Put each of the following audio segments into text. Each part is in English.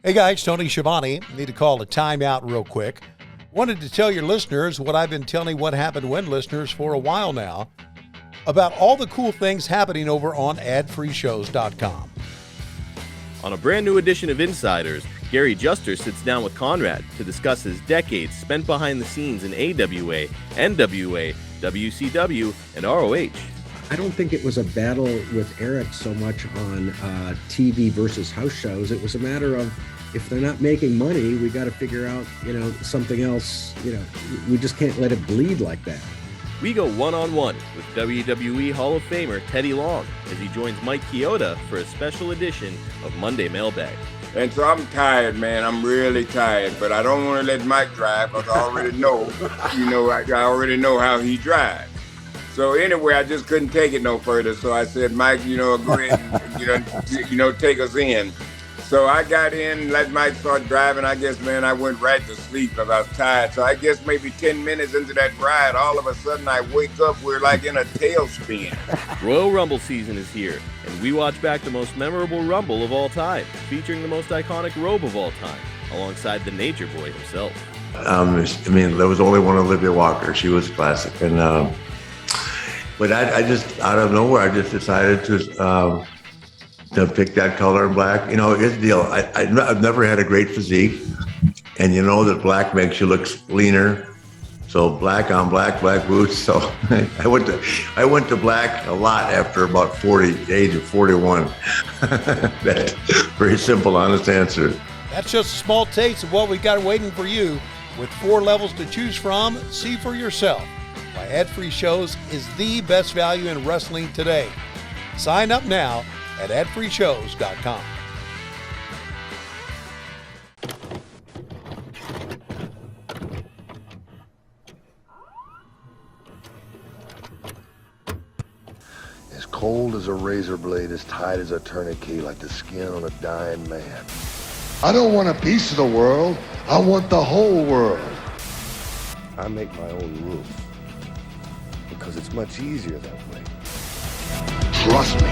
Hey guys, Tony Schiavone. Need to call a timeout real quick. Wanted to tell your listeners what I've been telling What Happened When listeners for a while now about all the cool things happening over on adfreeshows.com. On a brand new edition of Insiders, Gary Juster sits down with Conrad to discuss his decades spent behind the scenes in AWA, NWA, WCW, and ROH. I don't think it was a battle with Eric so much on TV versus house shows. It was a matter of, if they're not making money, we got to figure out, something else. We just can't let it bleed like that. We go one-on-one with WWE Hall of Famer Teddy Long as he joins Mike Chioda for a special edition of Monday Mailbag. And so I'm tired, man. I'm really tired, but I don't want to let Mike drive because I already know, I already know how he drives. So anyway, I just couldn't take it no further. So I said, Mike, go ahead and, take us in. So I got in, let Mike start driving. I guess, man, I went right to sleep because I was tired. So I guess maybe 10 minutes into that ride, all of a sudden I wake up, we're like in a tailspin. Royal Rumble season is here, and we watch back the most memorable Rumble of all time, featuring the most iconic robe of all time, alongside the Nature Boy himself. There was only one Olivia Walker. She was classic. And but I just, out of nowhere, I just decided to pick that color in black. Here's the deal. I've never had a great physique, and that black makes you look leaner. So black on black, black boots. So I went to black a lot after about the age of 41. That's very simple, honest answer. That's just a small taste of what we got waiting for you. With 4 levels to choose from, see for yourself why Ad-Free Shows is the best value in wrestling today. Sign up now at adfreeshows.com. As cold as a razor blade, as tight as a tourniquet, like the skin on a dying man. I don't want a piece of the world. I want the whole world. I make my own rules because it's much easier that way. Trust me.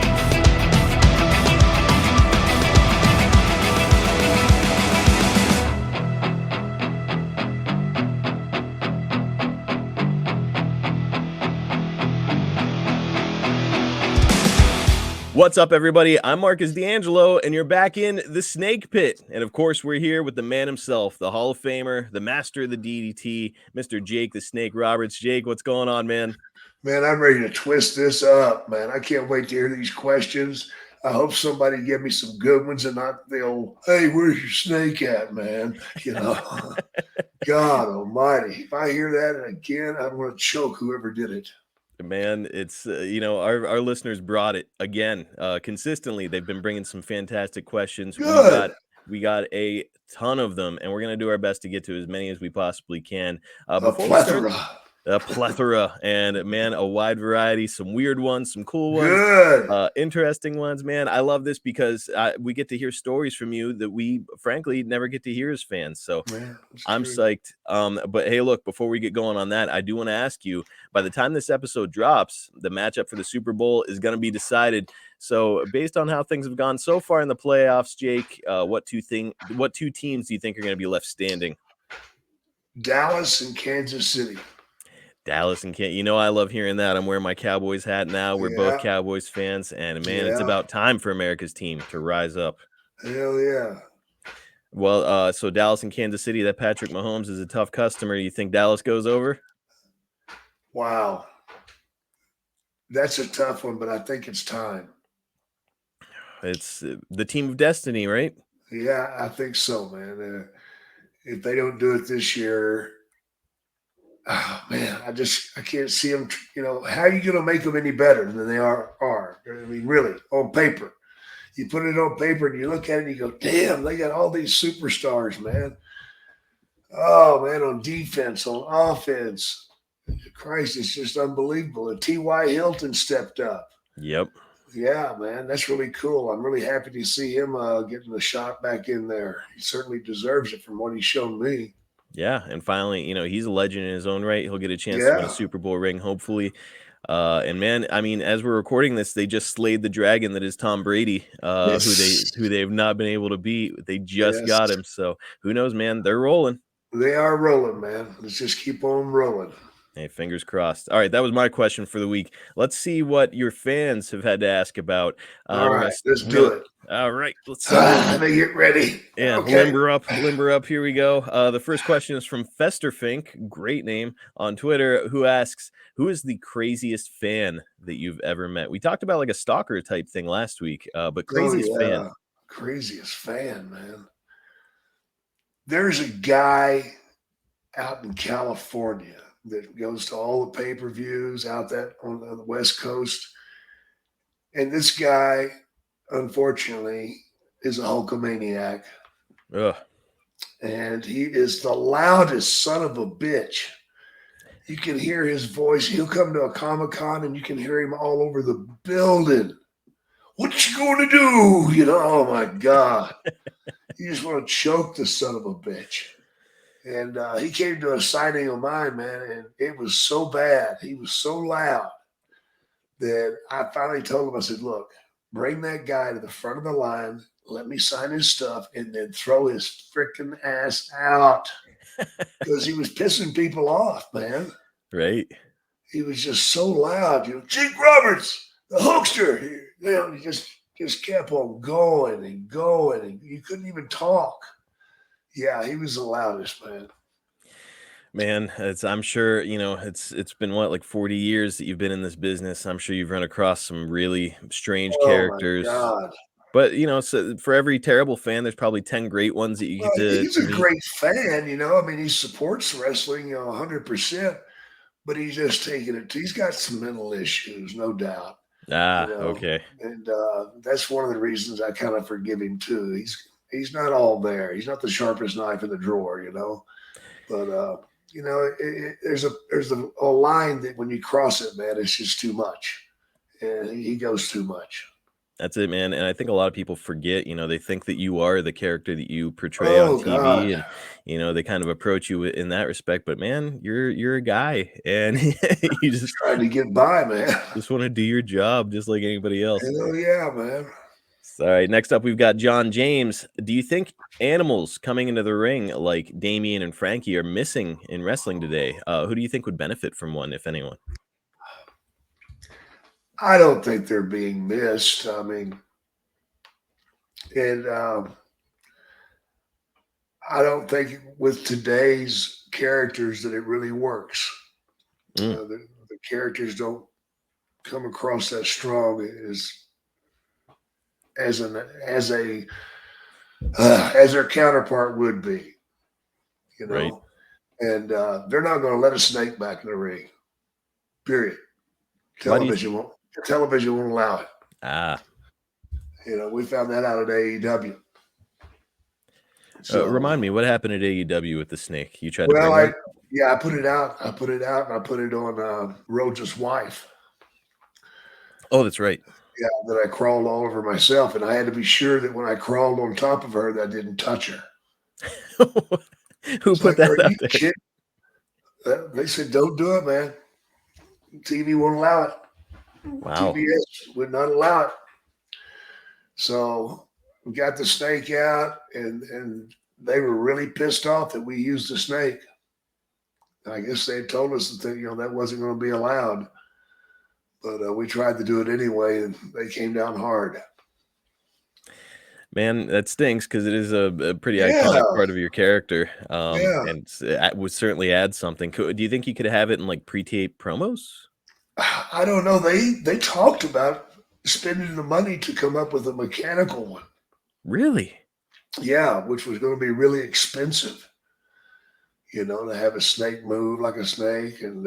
What's up, everybody? I'm Marcus D'Angelo, and you're back in the Snake Pit. And of course, we're here with the man himself, the Hall of Famer, the master of the DDT, Mr. Jake the Snake Roberts. Jake, what's going on, man? Man, I'm ready to twist this up, man. I can't wait to hear these questions. I hope somebody give me some good ones and not the old, hey, where's your snake at, man? God almighty. If I hear that again, I'm going to choke whoever did it. Man, it's, our listeners brought it again. Consistently, they've been bringing some fantastic questions. Good. We got a ton of them, and we're going to do our best to get to as many as we possibly can. A plethora, and man, a wide variety, some weird ones, some cool ones, good, interesting ones, man. I love this because we get to hear stories from you that we frankly never get to hear as fans. So man, I'm psyched. But hey, look, before we get going on that, I do want to ask you, by the time this episode drops, the matchup for the Super Bowl is going to be decided. So based on how things have gone so far in the playoffs, Jake, what two teams do you think are going to be left standing? Dallas and Kansas City. Dallas and Kansas. I love hearing that. I'm wearing my Cowboys hat now. We're both Cowboys fans, and man, it's about time for America's team to rise up. Hell yeah. Well, so Dallas and Kansas City, that Patrick Mahomes is a tough customer. You think Dallas goes over? Wow. That's a tough one, but I think it's time. It's the team of destiny, right? Yeah, I think so, man. If they don't do it this year, oh, man, I can't see them. How are you going to make them any better than they are? I mean, really, on paper. You put it on paper and you look at it and you go, damn, they got all these superstars, man. Oh, man, on defense, on offense. Christ, it's just unbelievable. And T.Y. Hilton stepped up. Yep. Yeah, man, that's really cool. I'm really happy to see him getting the shot back in there. He certainly deserves it from what he's shown me. Yeah, and finally, he's a legend in his own right. He'll get a chance to win a Super Bowl ring, hopefully. And man, I mean, as we're recording this, they just slayed the dragon that is Tom Brady, who they have not been able to beat. They just got him. So who knows, man? They're rolling. They are rolling, man. Let's just keep on rolling. Hey, fingers crossed. All right, that was my question for the week. Let's see what your fans have had to ask about. All right, let's do it. All right, let's let me get ready. Yeah, okay. limber up. Here we go. The first question is from Festerfink, great name on Twitter, who asks, "Who is the craziest fan that you've ever met?" We talked about like a stalker type thing last week, but craziest fan. Craziest fan, man. There's a guy out in California that goes to all the pay-per-views out that on the West Coast. And this guy, unfortunately, is a Hulkamaniac. Ugh. And he is the loudest son of a bitch. You can hear his voice. He'll come to a Comic-Con and you can hear him all over the building. What you going to do? You know, oh my God. You just want to choke the son of a bitch. And he came to a signing of mine, man, and it was so bad. He was so loud that I finally told him, I said, look, bring that guy to the front of the line, let me sign his stuff, and then throw his freaking ass out. Because he was pissing people off, man. Right. He was just so loud. You know, Jake Roberts, the Hulkster. You know, he just kept on going and going, and you couldn't even talk. Yeah, he was the loudest, man. Man, I'm sure, you know, it's been what, like 40 years that you've been in this business. I'm sure you've run across some really strange characters. My God. But, you know, so for every terrible fan, there's probably 10 great ones that you get to He's a meet. great fan, you know. I mean, he supports wrestling, you know, 100%, but he's just taking it. He's got some mental issues, no doubt. Ah, you know? okay. And that's one of the reasons I kind of forgive him, too. He's not all there. He's not the sharpest knife in the drawer, you know. But, you know, there's a line that when you cross it, man, it's just too much. And he goes too much. That's it, man. And I think a lot of people forget, you know, they think that you are the character that you portray on TV. God. And, you know, they kind of approach you in that respect. But, man, you're a guy. And you just trying to get by, man. Just want to do your job just like anybody else. Hell yeah, man. All right, next up, we've got John James. Do you think animals coming into the ring like Damien and Frankie are missing in wrestling today? Who do you think would benefit from one, if anyone? I don't think they're being missed. I mean, and I don't think with today's characters that it really works. The characters don't come across that strong as their counterpart would be, you know. Right. And they're not going to let a snake back in the ring. Period. Television won't allow it. Ah. You know, we found that out at AEW. So, remind me, what happened at AEW with the snake? You tried to well, bring it? I put it out. I put it out, and I put it on Roja's wife. Oh, that's right. Yeah, that I crawled all over myself, and I had to be sure that when I crawled on top of her, that I didn't touch her. Who put that out there? They said, "Don't do it, man. TV won't allow it." Wow. TBS would not allow it. So we got the snake out, and they were really pissed off that we used the snake. I guess they told us that that wasn't going to be allowed, but we tried to do it anyway, and they came down hard. Man, that stinks because it is a pretty iconic part of your character, and it would certainly add something. Do you think you could have it in like pre-tape promos? I don't know. They talked about spending the money to come up with a mechanical one. Really? Yeah, which was going to be really expensive. You know, to have a snake move like a snake and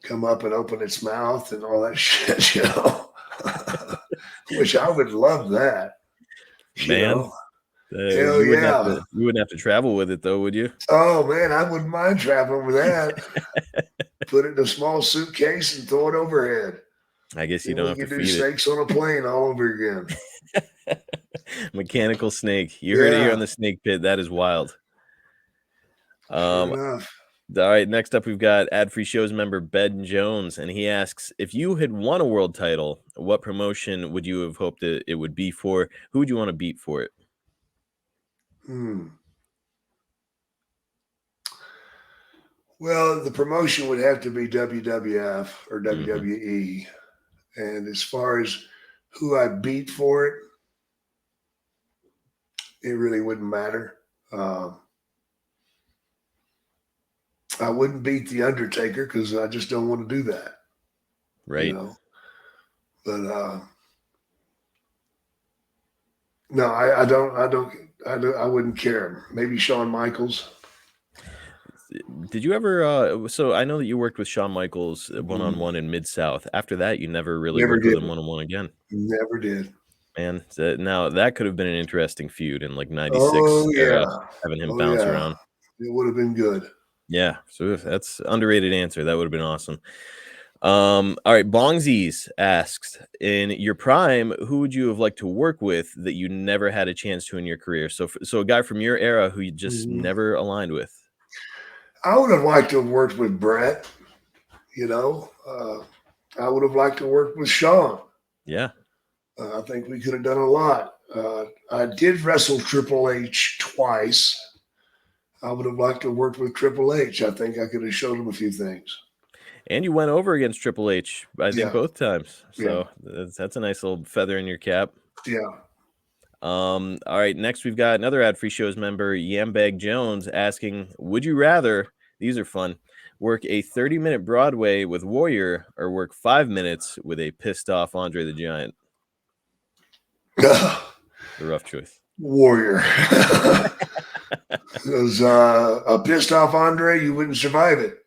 come up and open its mouth and all that shit, you know. Which I would love that. Man. Hell yeah. You wouldn't have to travel with it, though, would you? Oh, man, I wouldn't mind traveling with that. Put it in a small suitcase and throw it overhead. I guess you don't have to feed it. Snakes on a plane all over again. Mechanical snake. You heard it here on the Snake Pit. That is wild. Enough. All right, next up we've got ad-free shows member Ben Jones, and he asks, if you had won a world title, what promotion would you have hoped it would be for? Who would you want to beat for it? Well, the promotion would have to be WWF or WWE. And as far as who I beat for it, it really wouldn't matter. I wouldn't beat The Undertaker because I just don't want to do that. Right. You know? But no, I wouldn't care. Maybe Shawn Michaels. Did you ever so I know that you worked with Shawn Michaels one-on-one in Mid-South. After that, you never really worked with him one-on-one again. Never did. Man, now that could have been an interesting feud in like 96 having him bounce around. It would have been good. Yeah, so if that's underrated answer, that would have been awesome. All right, Bongsies asks, in your prime, who would you have liked to work with that you never had a chance to in your career? So a guy from your era who you just never aligned with. I would have liked to have worked with Brett. You know, I would have liked to work with Shawn. Yeah. I think we could have done a lot. I did wrestle Triple H twice. I would have liked to have worked with Triple H. I think I could have showed him a few things. And you went over against Triple H, I think, both times. So that's a nice little feather in your cap. Yeah. All right, next we've got another ad-free shows member, Mailbag Jones, asking, would you rather, these are fun, work a 30-minute Broadway with Warrior or work 5 minutes with a pissed-off Andre the Giant? The rough choice. Warrior. Because a pissed-off Andre, you wouldn't survive it.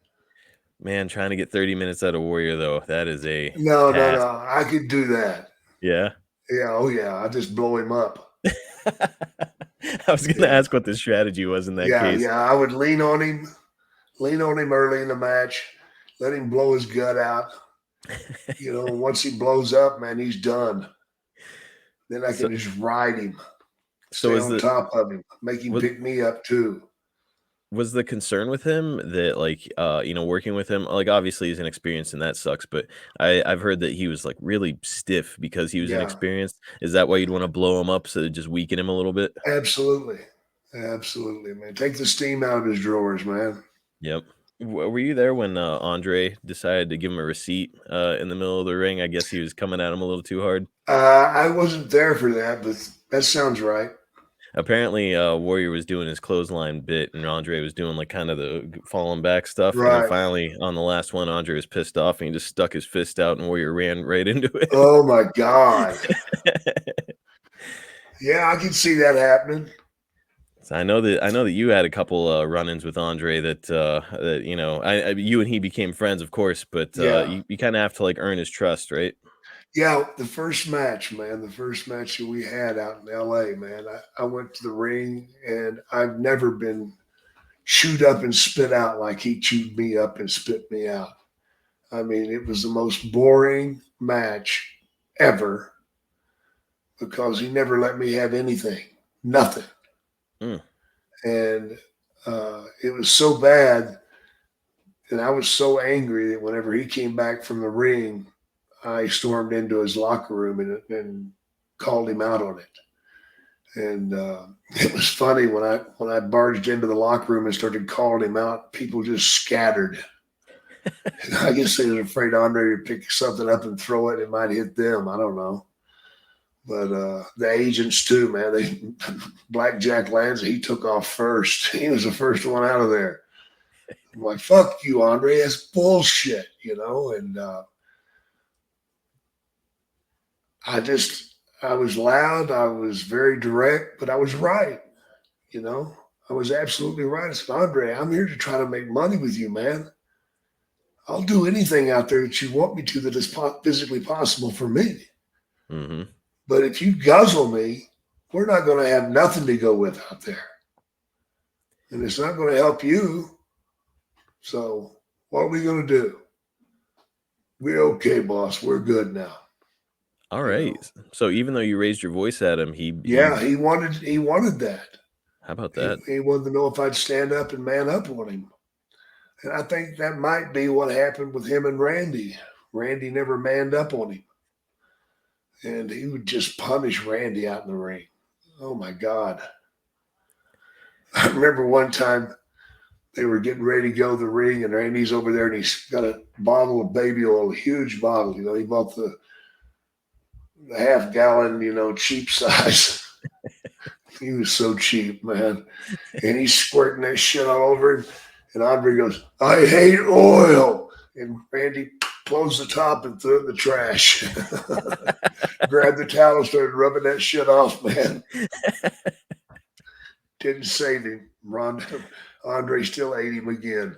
Man, trying to get 30 minutes out of Warrior, though, that is a No. I could do that. Yeah? Yeah, oh yeah. I just blow him up. I was going to ask what the strategy was in that case. Yeah, I would lean on him early in the match, let him blow his gut out. You know, once he blows up, man, he's done. Then I can just ride him, stay on top of him, make him pick me up too. Was the concern with him that, like, working with him, like, obviously he's inexperienced and that sucks, but I've heard that he was like really stiff because he was inexperienced. Is that why you'd want to blow him up so to just weaken him a little bit? Absolutely, man. Take the steam out of his drawers, man. Yep. Were you there when Andre decided to give him a receipt in the middle of the ring? I guess he was coming at him a little too hard. I wasn't there for that, but that sounds right. Apparently, Warrior was doing his clothesline bit, and Andre was doing like kind of the falling back stuff. Right. And then finally, on the last one, Andre was pissed off, and he just stuck his fist out, and Warrior ran right into it. Oh my God! Yeah, I can see that happening. So I know that you had a couple run-ins with Andre that you and he became friends, of course, but you kind of have to like earn his trust, right? Yeah, the first match, man, that we had out in LA, man, I went to the ring and I've never been chewed up and spit out like he chewed me up and spit me out. I mean, it was the most boring match ever because he never let me have anything, nothing. And it was so bad and I was so angry that whenever he came back from the ring, I stormed into his locker room and called him out on it. And it was funny when I barged into the locker room and started calling him out, people just scattered. I guess they were afraid Andre would pick something up and throw it. It might hit them. I don't know. But the agents too, man. Black Jack Lanza, he took off first. He was the first one out of there. I'm like, fuck you, Andre. That's bullshit, and I was loud. I was very direct, but I was right. I was absolutely right. I said, Andre, I'm here to try to make money with you, man. I'll do anything out there that you want me to that is physically possible for me. Mm-hmm. But if you guzzle me, we're not going to have nothing to go with out there. And it's not going to help you. So what are we going to do? We're okay, boss. We're good now. All right. So even though you raised your voice at him, he wanted that. How about that? He wanted to know if I'd stand up and man up on him. And I think that might be what happened with him and Randy. Randy never manned up on him. And he would just punish Randy out in the ring. Oh, my God. I remember one time they were getting ready to go to the ring, and Randy's over there, and he's got a bottle of baby oil, a huge bottle. You know, he bought the half-gallon, you know, cheap size. He was so cheap, man. And he's squirting that shit all over him. And Andre goes, I hate oil. And Randy closed the top and threw it in the trash. Grabbed the towel and started rubbing that shit off, man. Didn't save him. Andre still ate him again.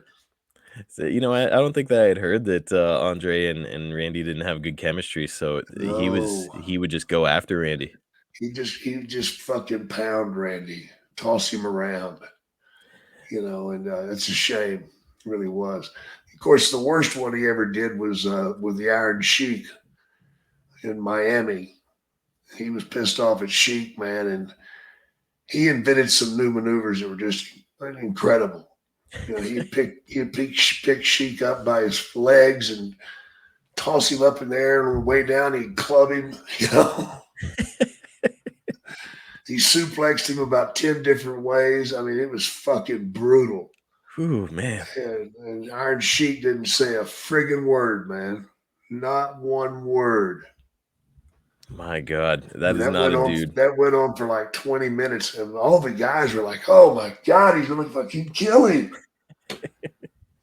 So, you know, I don't think that I had heard that Andre and Randy didn't have good chemistry. So he would just go after Randy. He just fucking pound Randy, toss him around, you know, and it's a shame. It really was. Of course, the worst one he ever did was with the Iron Sheik in Miami. He was pissed off at Sheik, man, and he invented some new maneuvers that were just incredible. You know, he'd pick Sheik up by his legs and toss him up in the air, and on the way down, he'd club him, you know. He suplexed him about 10 different ways. I mean, it was fucking brutal. Ooh, man. And Iron Sheik didn't say a friggin' word, man. Not one word. My God, that is not a dude. That went on for like 20 minutes, and all the guys were like, oh, my God, he's going to fucking kill him.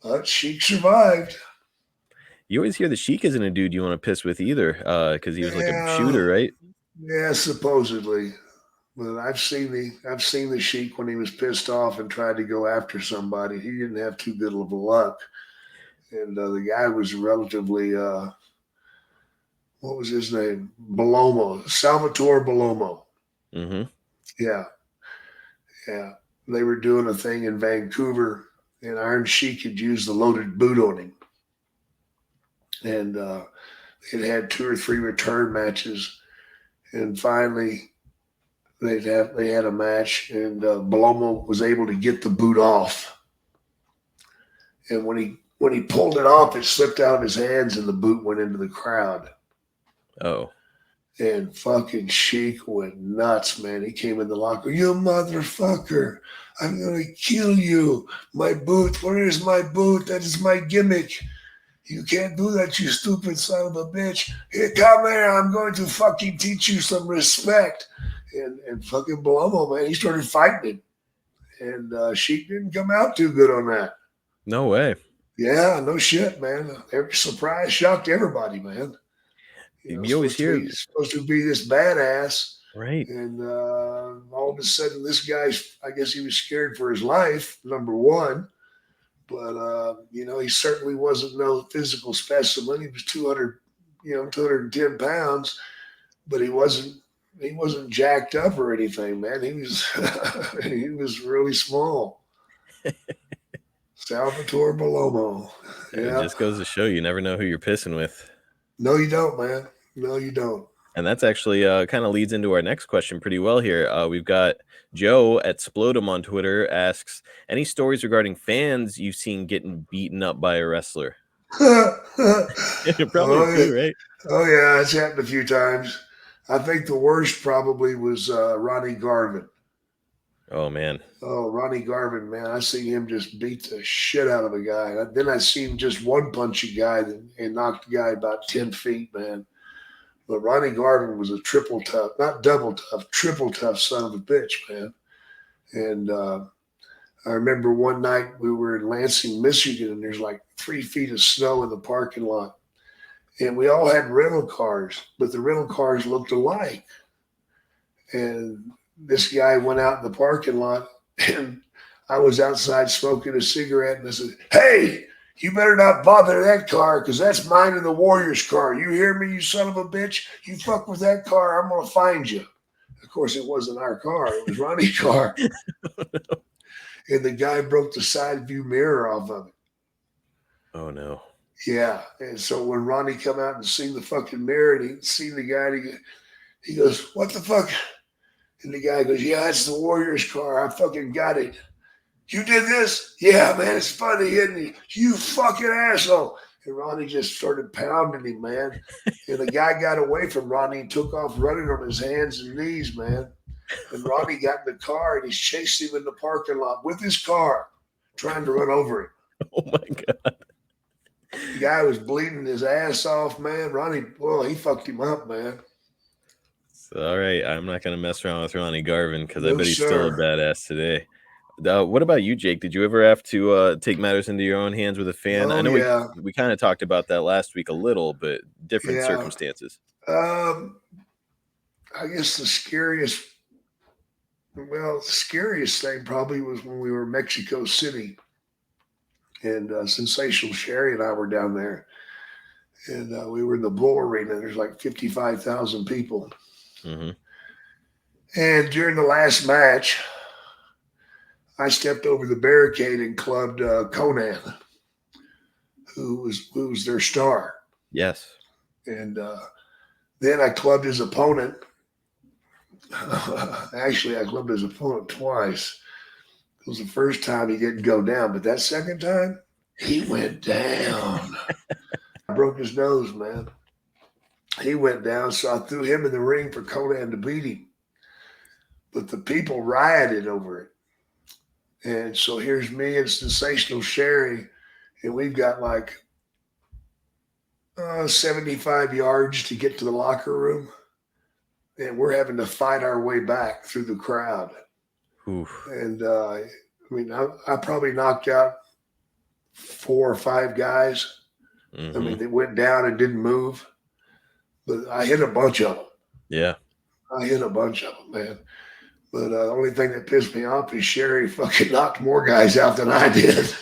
But Sheik survived. You always hear the Sheik isn't a dude you want to piss with either, because he was like a shooter, right? Yeah, supposedly. But I've seen the Sheik when he was pissed off and tried to go after somebody. He didn't have too good of luck, and the guy was relatively what was his name? Bellomo, Salvatore Bellomo. Mm-hmm. Yeah. They were doing a thing in Vancouver, and Iron Sheik had used the loaded boot on him, and it had 2 or 3 return matches, and finally. They had a match, and Bellomo was able to get the boot off. And when he pulled it off, it slipped out of his hands, and the boot went into the crowd. Oh. And fucking Sheik went nuts, man. He came in the locker. You motherfucker! I'm gonna kill you. My boot. Where is my boot? That is my gimmick. You can't do that, you stupid son of a bitch. Here, come here. I'm going to fucking teach you some respect. And fucking Bellomo, man, he started fighting him. And Sheik didn't come out too good on that. No way. Yeah, no shit, man. Every surprise shocked everybody, man. You always hear he's supposed to be this badass. Right. And all of a sudden, this guy's, I guess he was scared for his life, number one. But, you know, he certainly wasn't no physical specimen. He was 210 pounds, but he wasn't jacked up or anything, man. He was really small. Salvatore Bellomo. Yeah. It just goes to show you never know who you're pissing with. No, you don't, man. No, you don't. And that's actually kind of leads into our next question pretty well here. We've got Joe at Splodum on Twitter asks, any stories regarding fans you've seen getting beaten up by a wrestler? Probably a few, right? Oh, yeah. It's happened a few times. I think the worst probably was Ronnie Garvin. Oh, man. Oh, Ronnie Garvin, man. I seen him just beat the shit out of a guy. Then I seen just one punch a guy and knocked the guy about 10 feet, man. But Ronnie Garvin was a triple tough, not double tough, triple tough son of a bitch, man. And I remember one night we were in Lansing, Michigan, and there's like 3 feet of snow in the parking lot. And we all had rental cars, but the rental cars looked alike. And this guy went out in the parking lot, and I was outside smoking a cigarette, and I said, hey, you better not bother that car, because that's mine and the Warriors car. You hear me, you son of a bitch? You fuck with that car, I'm going to find you. Of course, it wasn't our car. It was Ronnie's car. And the guy broke the side view mirror off of it. Oh, no. Yeah. And so when Ronnie come out and seen the fucking mirror and he seen the guy, he goes, what the fuck? And the guy goes, yeah, it's the Warriors car. I fucking got it. You did this? Yeah, man, it's funny, isn't it? You fucking asshole. And Ronnie just started pounding him, man. And the guy got away from Ronnie and took off running on his hands and knees, man. And Ronnie got in the car and he's chased him in the parking lot with his car, trying to run over him. Oh my God. The guy was bleeding his ass off, man. Ronnie, well, he fucked him up, man. So, all right, I'm not going to mess around with Ronnie Garvin because I No, bet he's still a sir. badass today. What about you, Jake? Did you ever have to take matters into your own hands with a fan? Oh, I know yeah. we kind of talked about that last week a little, but different Yeah. circumstances. I guess the scariest thing probably was when we were in Mexico City. And Sensational Sherry and I were down there. And we were in the Bull Arena. There's like 55,000 people. Mm-hmm. And during the last match, I stepped over the barricade and clubbed Conan, who was their star. Yes. And then I clubbed his opponent. Actually, I clubbed his opponent twice. It was the first time he didn't go down, but that second time, he went down. I broke his nose, man. He went down, so I threw him in the ring for Conan to beat him. But the people rioted over it. And so here's me and Sensational Sherry, and we've got like 75 yards to get to the locker room. And we're having to fight our way back through the crowd. Oof. And I mean, I probably knocked out 4 or 5 guys. Mm-hmm. I mean, they went down and didn't move, but I hit a bunch of them. Yeah. I hit a bunch of them, man. But the only thing that pissed me off is Sherry fucking knocked more guys out than I did.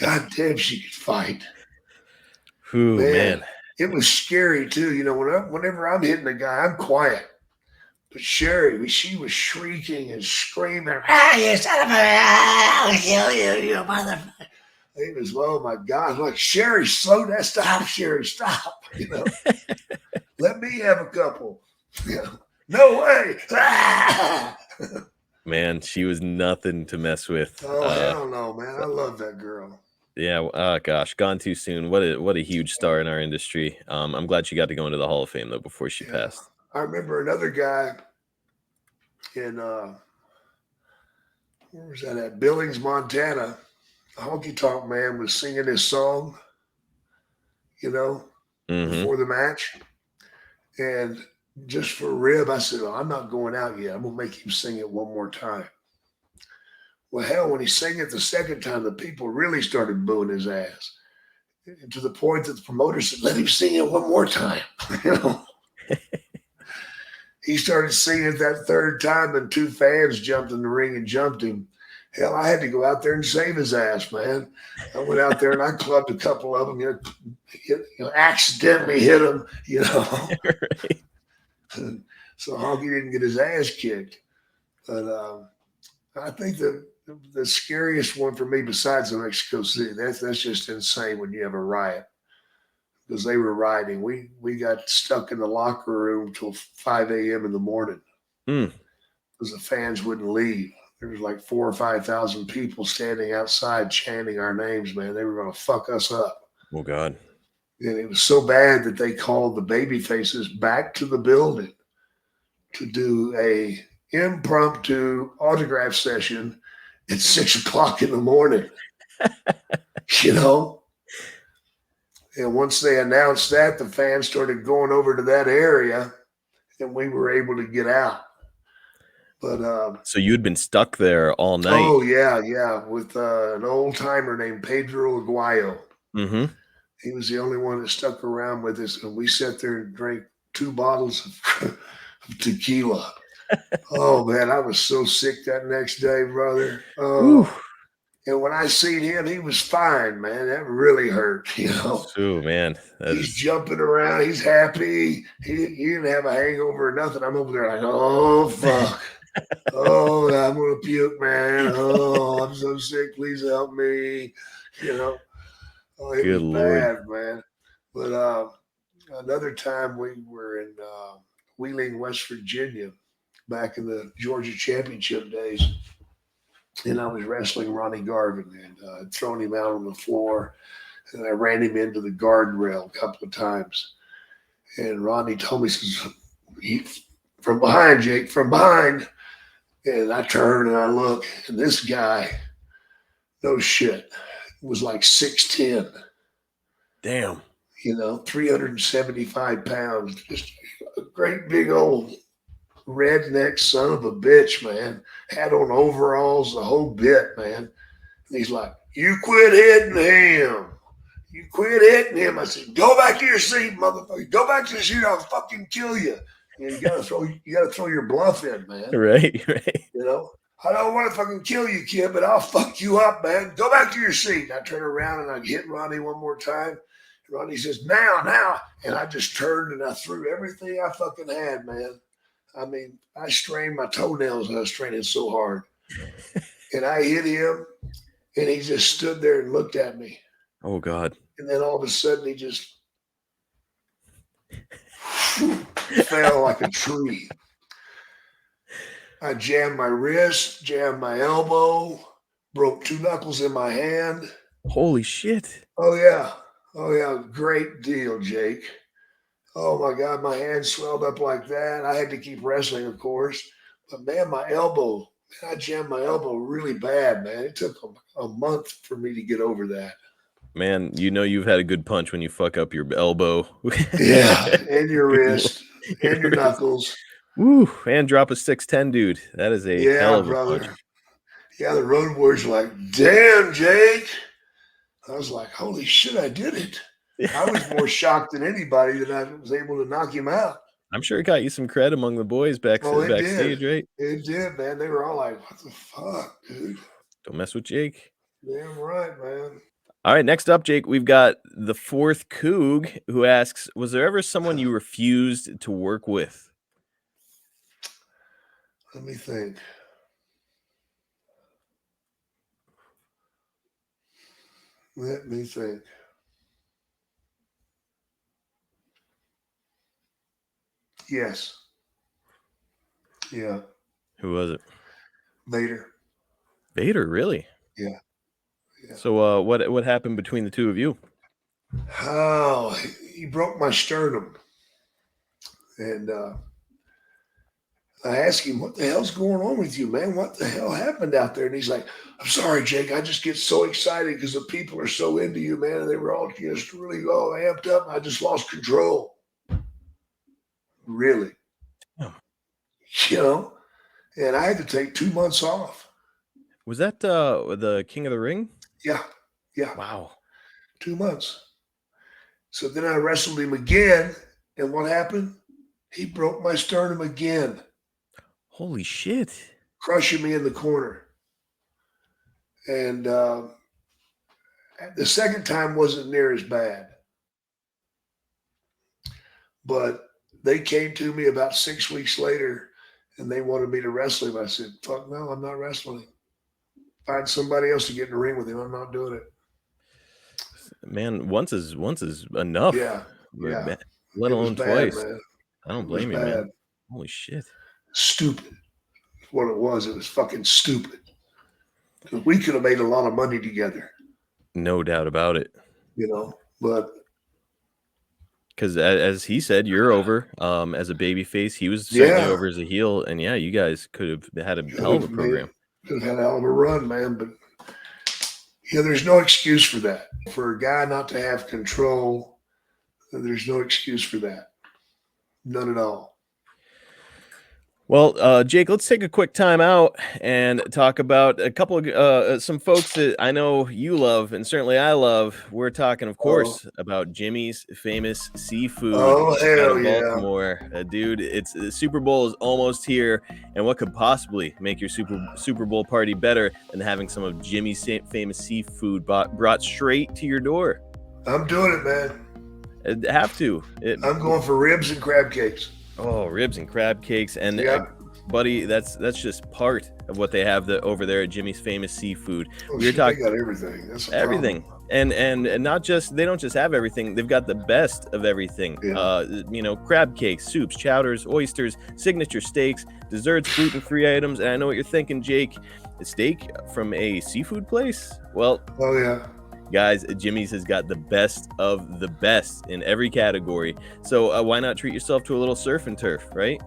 God damn, she could fight. Ooh, man. It was scary too. You know, whenever I'm hitting a guy, I'm quiet. But Sherry, she was shrieking and screaming, you son of a, I'll kill you, you motherfucker. It was, oh my God. I'm like, Sherry, slow down, stop, Sherry, stop. You know, let me have a couple. You know, no way. Man, she was nothing to mess with. Oh, hell no, man. I love that girl. Yeah, gosh, gone too soon. What a huge star in our industry. I'm glad she got to go into the Hall of Fame though before she passed. I remember another guy in where was that at? Billings, Montana. The Honky Tonk Man was singing his song, you know, before the match. And just for a rib, I said, I'm not going out yet. I'm going to make him sing it one more time. Well, hell, when he sang it the second time, the people really started booing his ass. And to the point that the promoter said, let him sing it one more time. You know? He started singing it that third time, and 2 fans jumped in the ring and jumped him. Hell, I had to go out there and save his ass, man. I went out there and I clubbed a couple of them, accidentally hit him, you know. Right. So Honky didn't get his ass kicked. But I think the scariest one for me, besides the Mexico City, that's just insane when you have a riot. Because they were rioting. We got stuck in the locker room till 5 a.m. in the morning. Because the fans wouldn't leave. There was like 4,000 or 5,000 people standing outside chanting our names, man. They were going to fuck us up. Oh, God. And it was so bad that they called the baby faces back to the building to do a impromptu autograph session at 6 o'clock in the morning. You know? And once they announced that, the fans started going over to that area, and we were able to get out. But so you'd been stuck there all night. Oh yeah, with an old timer named Pedro Aguayo. Mm-hmm. He was the only one that stuck around with us, and we sat there and drank 2 bottles of tequila. Oh man, I was so sick that next day, brother. Oh. And when I seen him, he was fine, man. That really hurt, you know. Oh, man. He's jumping around. He's happy. He didn't have a hangover or nothing. I'm over there like, oh, fuck. Oh, I'm going to puke, man. Oh, I'm so sick. Please help me. You know. Oh, it Good was Lord. bad, man. But another time we were in Wheeling, West Virginia, back in the Georgia Championship days. and I was wrestling Ronnie Garvin, and I'd thrown him out on the floor, and I ran him into the guardrail a couple of times. And Ronnie told me, says, from behind, Jake, from behind. And I turn and I look, and this guy, no shit, was like 6'10". Damn. 375 pounds, just a great big old redneck son of a bitch, man. Had on overalls, the whole bit, man. And he's like, "You quit hitting him. You quit hitting him." I said, "Go back to your seat, motherfucker. Go back to your seat. I'll fucking kill you." You gotta throw your bluff in, man. Right. I don't want to fucking kill you, kid, but I'll fuck you up, man. Go back to your seat. I turn around and I hit Ronnie one more time. Ronnie says, now. And I just turned and I threw everything I fucking had, man. I mean, I strained my toenails. I was training so hard. And I hit him, and he just stood there and looked at me. Oh, God. And then all of a sudden, he just fell like a tree. I jammed my wrist, jammed my elbow, broke 2 knuckles in my hand. Holy shit. Oh, yeah. Great deal, Jake. Oh, my God. My hand swelled up like that. I had to keep wrestling, of course. But, man, my elbow, I jammed my elbow really bad, man. It took a month for me to get over that. Man, you've had a good punch when you fuck up your elbow. Yeah, and your wrist, and your knuckles. Woo, and drop a 6'10", dude. That is a hell of a punch. Yeah, the road warriors were like, "Damn, Jake." I was like, "Holy shit, I did it." I was more shocked than anybody that I was able to knock him out. I'm sure it got you some cred among the boys backstage, right? It did, man. They were all like, "What the fuck, dude? Don't mess with Jake." Damn right, man. All right, next up, Jake, we've got the fourth Coug, who asks, was there ever someone you refused to work with? Let me think. Yes. Yeah. Who was it? Vader, really? Yeah. So what happened between the two of you? Oh, he broke my sternum. And I asked him, "What the hell's going on with you, man? What the hell happened out there?" And he's like, "I'm sorry, Jake. I just get so excited because the people are so into you, man. And they were all just really amped up. And I just lost control." Really? Oh. And I had to take 2 months off. Was that the King of the Ring? Yeah. Wow. 2 months. So then I wrestled him again. And what happened? He broke my sternum again. Holy shit. Crushing me in the corner. And the second time wasn't near as bad. But they came to me about 6 weeks later and they wanted me to wrestle him. I said, "Fuck no, I'm not wrestling him. Find somebody else to get in the ring with him. I'm not doing it." Man, once is enough. Yeah. Let alone twice. Man. I don't blame you, man. Holy shit. Stupid. What it was fucking stupid. We could have made a lot of money together. No doubt about it. But because as he said, you're over as a baby face. He was certainly over as a heel, and you guys could have had a hell of a program. Could have had a hell of a run, man. But there's no excuse for that. For a guy not to have control, there's no excuse for that. None at all. Well, Jake, let's take a quick time out and talk about a couple of some folks that I know you love, and certainly I love. We're talking, of course, about Jimmy's Famous Seafood. Oh, hell yeah. Baltimore. Dude, the Super Bowl is almost here, and what could possibly make your Super Bowl party better than having some of Jimmy's Famous Seafood brought straight to your door? I'm doing it, man. I'd have to. I'm going for ribs and crab cakes. Oh, ribs and crab cakes. And buddy, that's just part of what they have over there at Jimmy's Famous Seafood. They got everything. That's everything. And not just, they don't just have everything, they've got the best of everything. Crab cakes, soups, chowders, oysters, signature steaks, desserts, gluten-free items. And I know what you're thinking, Jake, a steak from a seafood place? Well, oh yeah, guys, Jimmy's has got the best of the best in every category. So why not treat yourself to a little surf and turf, right?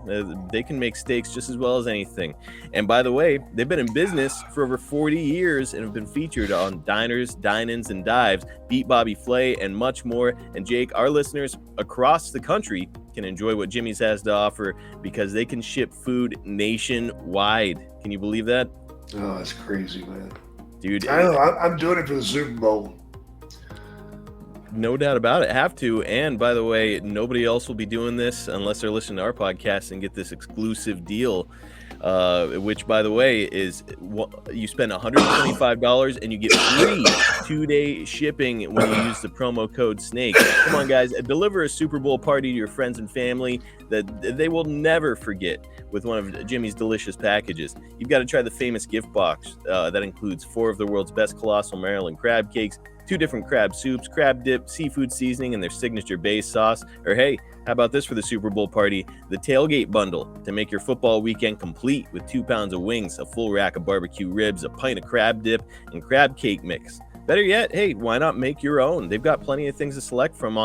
They can make steaks just as well as anything. And by the way, they've been in business for over 40 years and have been featured on diners, dine-ins, and dives, Beat Bobby Flay, and much more. And Jake, our listeners across the country can enjoy what Jimmy's has to offer because they can ship food nationwide. Can you believe that? Oh, that's crazy, man. Dude, I know. I'm doing it for the Super Bowl. No doubt about it. Have to. And by the way, nobody else will be doing this unless they're listening to our podcast and get this exclusive deal, which, by the way, is you spend $125 and you get free 2-day shipping when you use the promo code SNAKE. Come on, guys. Deliver a Super Bowl party to your friends and family that they will never forget with one of Jimmy's delicious packages. You've got to try the famous gift box that includes 4 of the world's best Colossal Maryland crab cakes, 2 different crab soups, crab dip, seafood seasoning, and their signature base sauce. Or hey, how about this for the Super Bowl party? The tailgate bundle to make your football weekend complete with 2 pounds of wings, a full rack of barbecue ribs, a pint of crab dip, and crab cake mix. Better yet, hey, why not make your own? They've got plenty of things to select from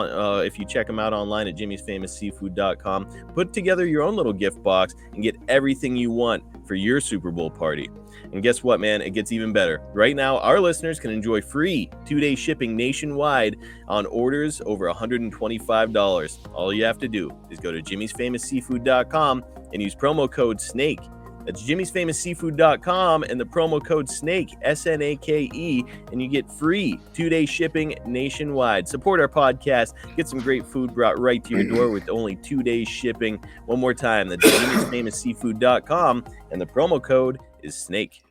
if you check them out online at jimmysfamousseafood.com. Put together your own little gift box and get everything you want for your Super Bowl party. And guess what, man? It gets even better. Right now, our listeners can enjoy free 2-day shipping nationwide on orders over $125. All you have to do is go to jimmysfamousseafood.com and use promo code SNAKE. That's jimmysfamousseafood.com and the promo code SNAKE, SNAKE, and you get free 2-day shipping nationwide. Support our podcast. Get some great food brought right to your door with only 2 days shipping. One more time, that's jimmysfamousseafood.com and the promo code is SNAKE.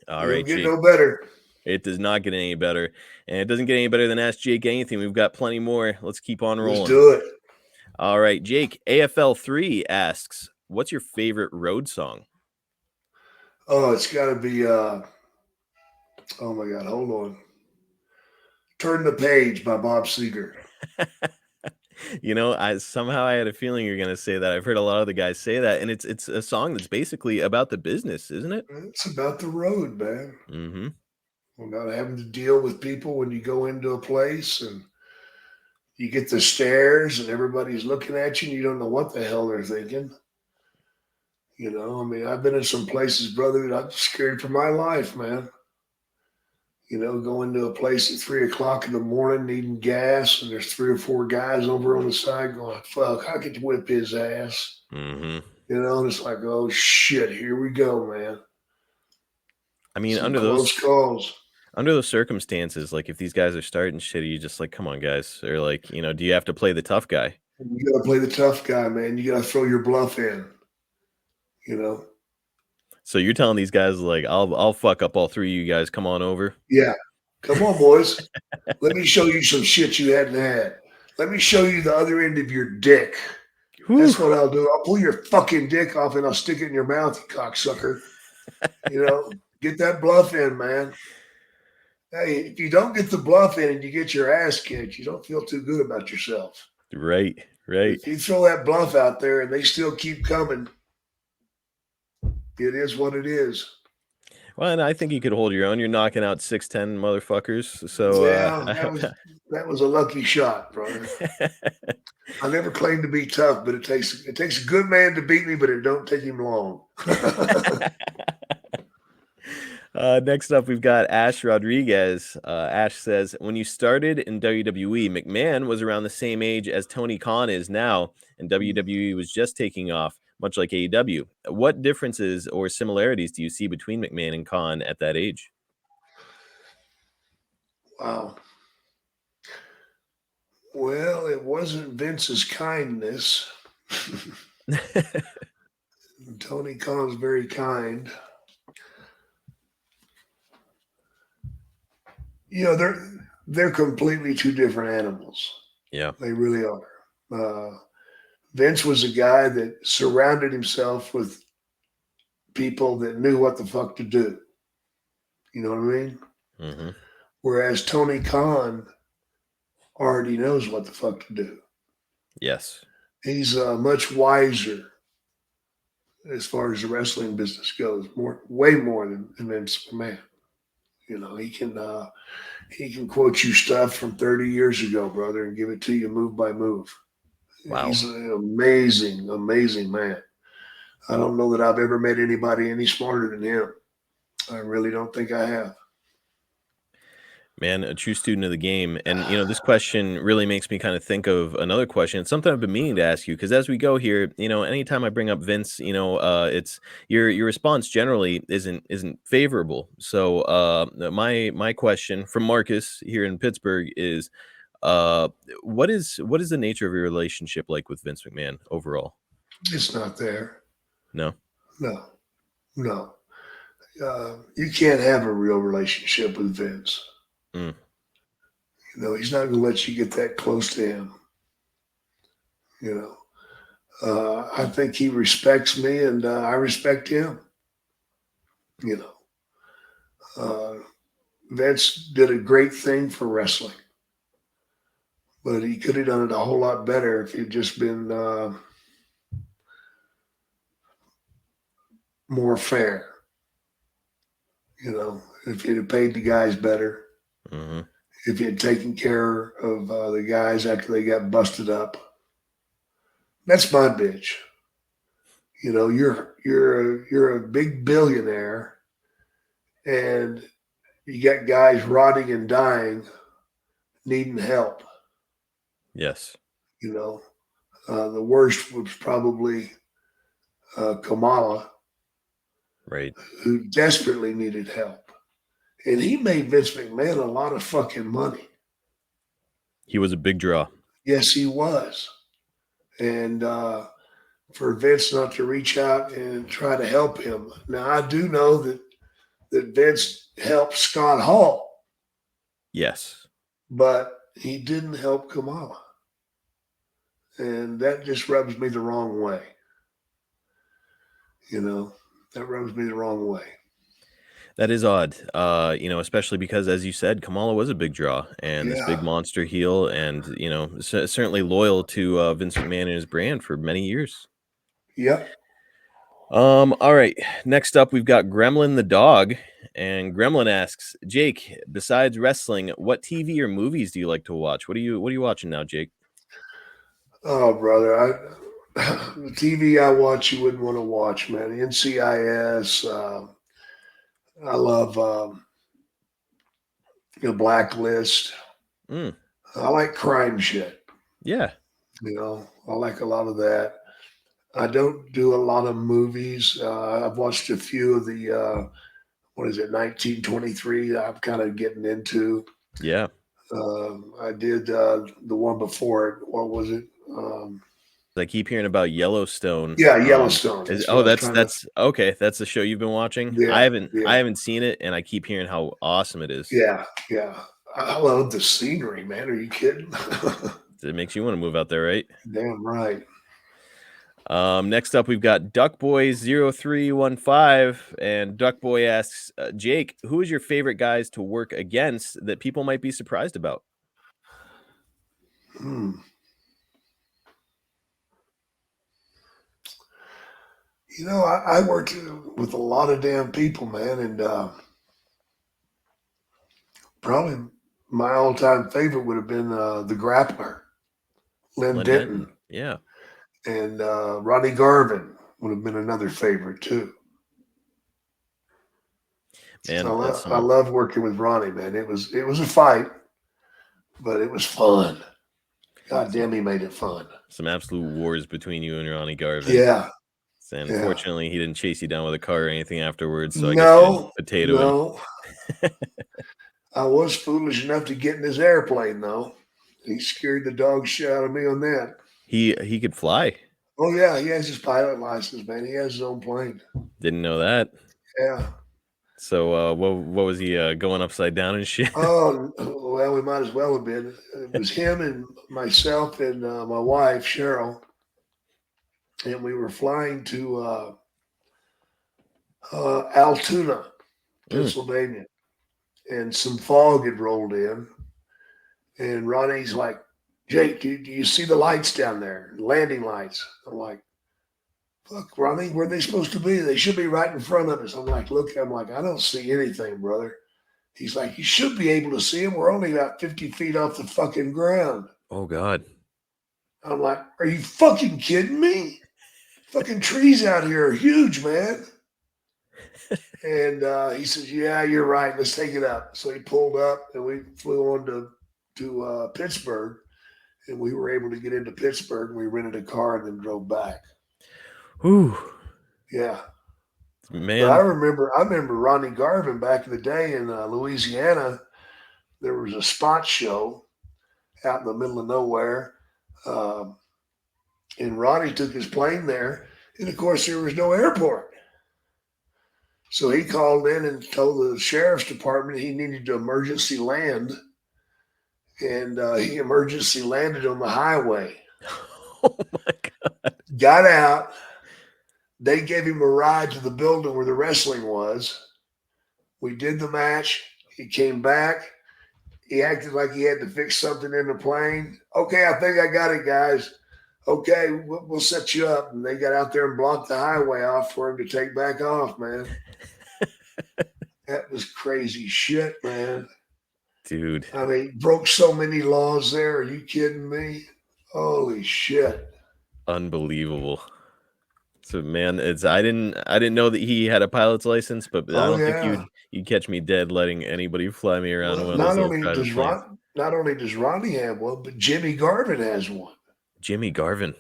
All right, Get Jake. no better. It does not get any better. And it doesn't get any better than Ask Jake Anything. We've got plenty more. Let's keep on rolling. Let's do it. All right, Jake, AFL3 asks, what's your favorite road song? Oh, it's got to be, oh my God, hold on. Turn the Page by Bob Seger. You know, I had a feeling you're going to say that. I've heard a lot of the guys say that, and it's a song that's basically about the business, isn't it? It's about the road, man. Mm-hmm. About having to deal with people when you go into a place and you get the stares and everybody's looking at you and you don't know what the hell they're thinking. You know, I mean, I've been in some places, brother, that I'm scared for my life, man. You know, going to a place at 3 o'clock in the morning, needing gas, and there's 3 or 4 guys over on the side going, fuck, I get to whip his ass. Mm-hmm. You know, and it's like, oh, shit, here we go, man. I mean, some under close calls. Under those circumstances, like if these guys are starting shit, are you just like, come on, guys? Or like, you know, do you have to play the tough guy? You got to play the tough guy, man. You got to throw your bluff in, you know? So you're telling these guys, like, I'll fuck up all 3 of you guys. Come on over. Yeah. Come on, boys. Let me show you some shit you hadn't had. Let me show you the other end of your dick. Whew. That's what I'll do. I'll pull your fucking dick off and I'll stick it in your mouth, you cocksucker. You know, get that bluff in, man. Hey, if you don't get the bluff in and you get your ass kicked, you don't feel too good about yourself. Right. If you throw that bluff out there and they still keep coming, it is what it is. Well, and I think you could hold your own. You're knocking out 6'10" motherfuckers. So yeah, that was a lucky shot, brother. I never claimed to be tough, but it takes a good man to beat me, but it don't take him long. Next up, we've got Ash Rodriguez. Ash says, when you started in WWE, McMahon was around the same age as Tony Khan is now, and WWE was just taking off, much like AEW. What differences or similarities do you see between McMahon and Khan at that age? Wow. Well, it wasn't Vince's kindness. Tony Khan's very kind. You know, they're completely 2 different animals. Yeah. They really are. Vince was a guy that surrounded himself with people that knew what the fuck to do. You know what I mean? Mm-hmm. Whereas Tony Khan already knows what the fuck to do. Yes. He's much wiser as far as the wrestling business goes, way more than Vince McMahon. You know, he can quote you stuff from 30 years ago, brother, and give it to you move by move. Wow. He's an amazing, amazing man. I don't know that I've ever met anybody any smarter than him. I really don't think I have. Man, a true student of the game. And, this question really makes me kind of think of another question. It's something I've been meaning to ask you, because as we go here, anytime I bring up Vince, it's your response generally isn't favorable. So my question from Marcus here in Pittsburgh is, what is the nature of your relationship like with Vince McMahon overall? It's not there. No. You can't have a real relationship with Vince. Mm. He's not going to let you get that close to him. I think he respects me, and I respect him. Vince did a great thing for wrestling, but he could have done it a whole lot better if he'd just been more fair. If he'd have paid the guys better, Mm-hmm. if he had taken care of the guys after they got busted up. That's my bitch. You're a big billionaire, and you got guys rotting and dying, needing help. Yes. The worst was probably Kamala, Right. who desperately needed help. And he made Vince McMahon a lot of fucking money. He was a big draw. Yes, he was. And for Vince not to reach out and try to help him. Now, I do know that Vince helped Scott Hall. Yes. But he didn't help Kamala. And that just rubs me the wrong way. That rubs me the wrong way. That is odd, especially because, as you said, Kamala was a big draw and this big monster heel, and certainly loyal to Vince McMahon and his brand for many years. Yep. All right. Next up, we've got Gremlin the dog, and Gremlin asks, Jake, besides wrestling, what TV or movies do you like to watch? What are you watching now, Jake? Oh, brother, the TV I watch, you wouldn't want to watch, man. NCIS. I love Blacklist. Mm. I like crime shit. Yeah. I like a lot of that. I don't do a lot of movies. I've watched a few of the, 1923 that I'm kind of getting into. Yeah. I did the one before it. What was it? I keep hearing about Yellowstone. Yeah, Yellowstone. That's okay. That's the show you've been watching. Yeah, I haven't seen it, and I keep hearing how awesome it is. Yeah. I love the scenery, man. Are you kidding? It makes you want to move out there, right? Damn right. Next up, we've got Duckboy0315, and Duckboy asks, Jake, who is your favorite guys to work against that people might be surprised about? I worked with a lot of damn people, man, and probably my all-time favorite would have been the Grappler, Lynn Denton. Yeah. And Ronnie Garvin would have been another favorite too. Man, I love working with Ronnie, man. It was a fight, but it was fun. God damn, he made it fun. Some absolute wars between you and Ronnie Garvin. Yeah. And unfortunately, he didn't chase you down with a car or anything afterwards. So I guess you didn't potato him. I was foolish enough to get in his airplane, though. He scared the dog shit out of me on that. He could fly. Oh yeah, he has his pilot license, man. He has his own plane. Didn't know that. Yeah. So what was he going upside down and shit? Oh well, we might as well have been. It was him and myself and my wife Cheryl, and we were flying to Altoona, Pennsylvania, and some fog had rolled in. And Ronnie's like, Jake, do you see the lights down there? Landing lights. I'm like, fuck, Ronnie, where are they supposed to be? They should be right in front of us. I'm like, I don't see anything, brother. He's like, you should be able to see them. We're only about 50 feet off the fucking ground. Oh, God. I'm like, are you fucking kidding me? Fucking trees out here are huge, man. And he says, yeah, you're right. Let's take it up. So he pulled up and we flew on to Pittsburgh. And we were able to get into Pittsburgh and we rented a car and then drove back. Ooh. Yeah. Man. But I remember Ronnie Garvin back in the day in Louisiana. There was a spot show out in the middle of nowhere. And Ronnie took his plane there. And of course, there was no airport. So he called in and told the sheriff's department he needed to emergency land. And he emergency landed on the highway. Oh, my God. Got out. They gave him a ride to the building where the wrestling was. We did the match. He came back. He acted like he had to fix something in the plane. Okay, I think I got it, guys. Okay, we'll set you up. And they got out there and blocked the highway off for him to take back off, man. That was crazy shit, man. Dude. I mean, broke so many laws there. Are you kidding me? Holy shit. Unbelievable. So, man, I didn't know that he had a pilot's license, but I don't think you'd catch me dead letting anybody fly me around one of those little private planes. Not only does Ronnie have one, but Jimmy Garvin has one. Jimmy Garvin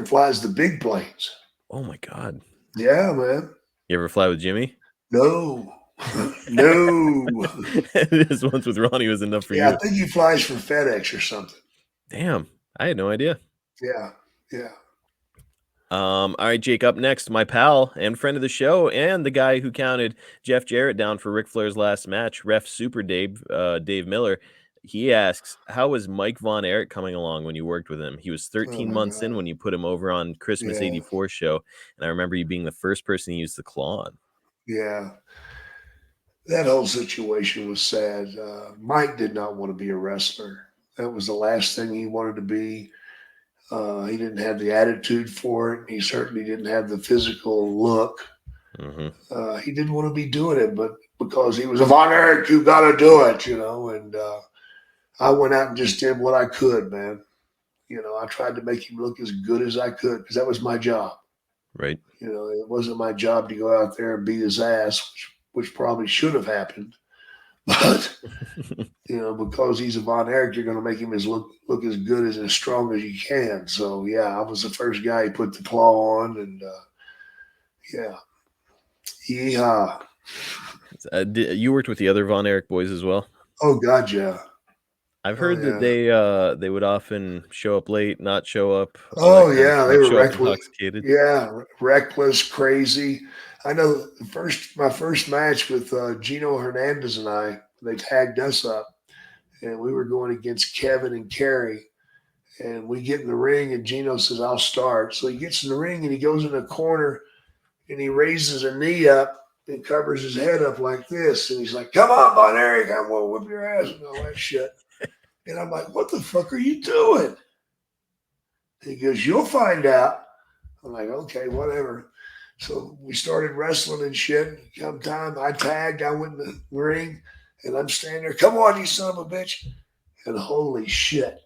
flies the big planes. Oh, my God. Yeah, man. You ever fly with Jimmy? No. No. This once with Ronnie was enough for you. Yeah, I think he flies for FedEx or something. Damn. I had no idea. Yeah. Yeah. All right, Jake, up next, my pal and friend of the show and the guy who counted Jeff Jarrett down for Ric Flair's last match, Ref Super Dave Miller. He asks, how was Mike Von Erich coming along when you worked with him? He was 13 months in when you put him over on Christmas 84 show. And I remember you being the first person to use the claw on. Yeah. That whole situation was sad. Mike did not want to be a wrestler. That was the last thing he wanted to be. He didn't have the attitude for it. He certainly didn't have the physical look. Mm-hmm. He didn't want to be doing it, but because he was a Von Erich, you got to do it, and I went out and just did what I could, man. I tried to make him look as good as I could because that was my job. Right. It wasn't my job to go out there and beat his ass, which probably should have happened. But, because he's a Von Erich, you're going to make him look as good as strong as you can. So, yeah, I was the first guy he put the claw on. And, yeah. Yeehaw. You worked with the other Von Erich boys as well? Oh, God, yeah. I've heard that they would often show up late, not show up. Oh, yeah. They were reckless. Intoxicated. Yeah, reckless, crazy. I know my first match with Gino Hernandez and I, they tagged us up, and we were going against Kevin and Kerry. And we get in the ring, and Gino says, I'll start. So he gets in the ring, and he goes in the corner, and he raises a knee up and covers his head up like this. And he's like, come on, Von Erich, I'm going to whip your ass and all that shit. And I'm like, what the fuck are you doing? He goes, you'll find out. I'm like, okay, whatever. So we started wrestling and shit. Come time, I tagged, I went in the ring, and I'm standing there, come on, you son of a bitch. And holy shit.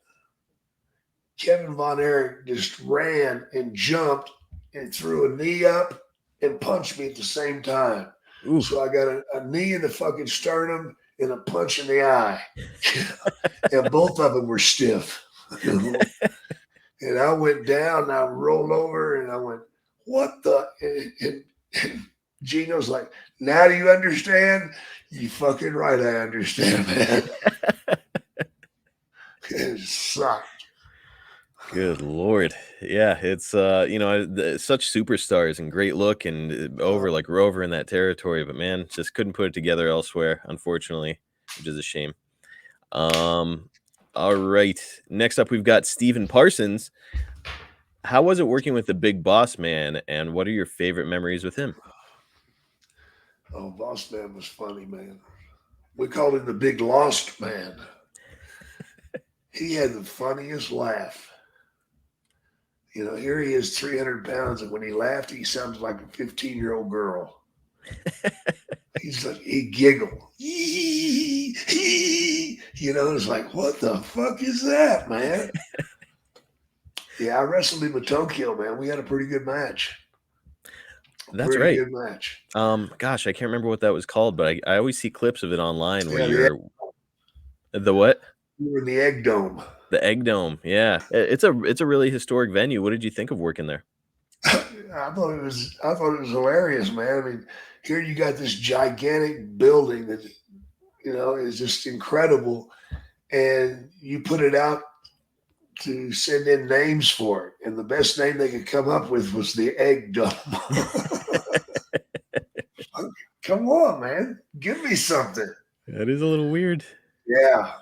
Kevin Von Erich just ran and jumped and threw a knee up and punched me at the same time. Ooh. So I got a knee in the fucking sternum and a punch in the eye. And both of them were stiff. And I went down and I rolled over and I went, what the? And Gino's like, now do you understand? You fucking right, I understand, man. It sucked. Good Lord. Yeah, it's such superstars and great look and Rover in that territory, but man, just couldn't put it together elsewhere, unfortunately, which is a shame. All right. Next up, we've got Stephen Parsons. How was it working with the Big Boss Man, and what are your favorite memories with him? Oh, Boss Man was funny, man. We called him the Big Lost Man. He had the funniest laugh. You know, here he is, 300 pounds, and when he laughed, he sounds like a 15-year-old girl. He's like, he giggled. You know, it's like, what the fuck is that, man? Yeah, I wrestled him in Tokyo, man. We had a pretty good match. That's pretty right. good match. Gosh, I can't remember what that was called, but I always see clips of it online where Yeah, you're the what? You were in the Egg Dome. The Egg Dome. Yeah. It's a really historic venue. What did you think of working there? I thought it was hilarious, man. I mean, here you got this gigantic building that, you know, is just incredible, and you put it out to send in names for it, and the best name they could come up with was the Egg Dome. Come on, man, give me something. That is a little weird. Yeah,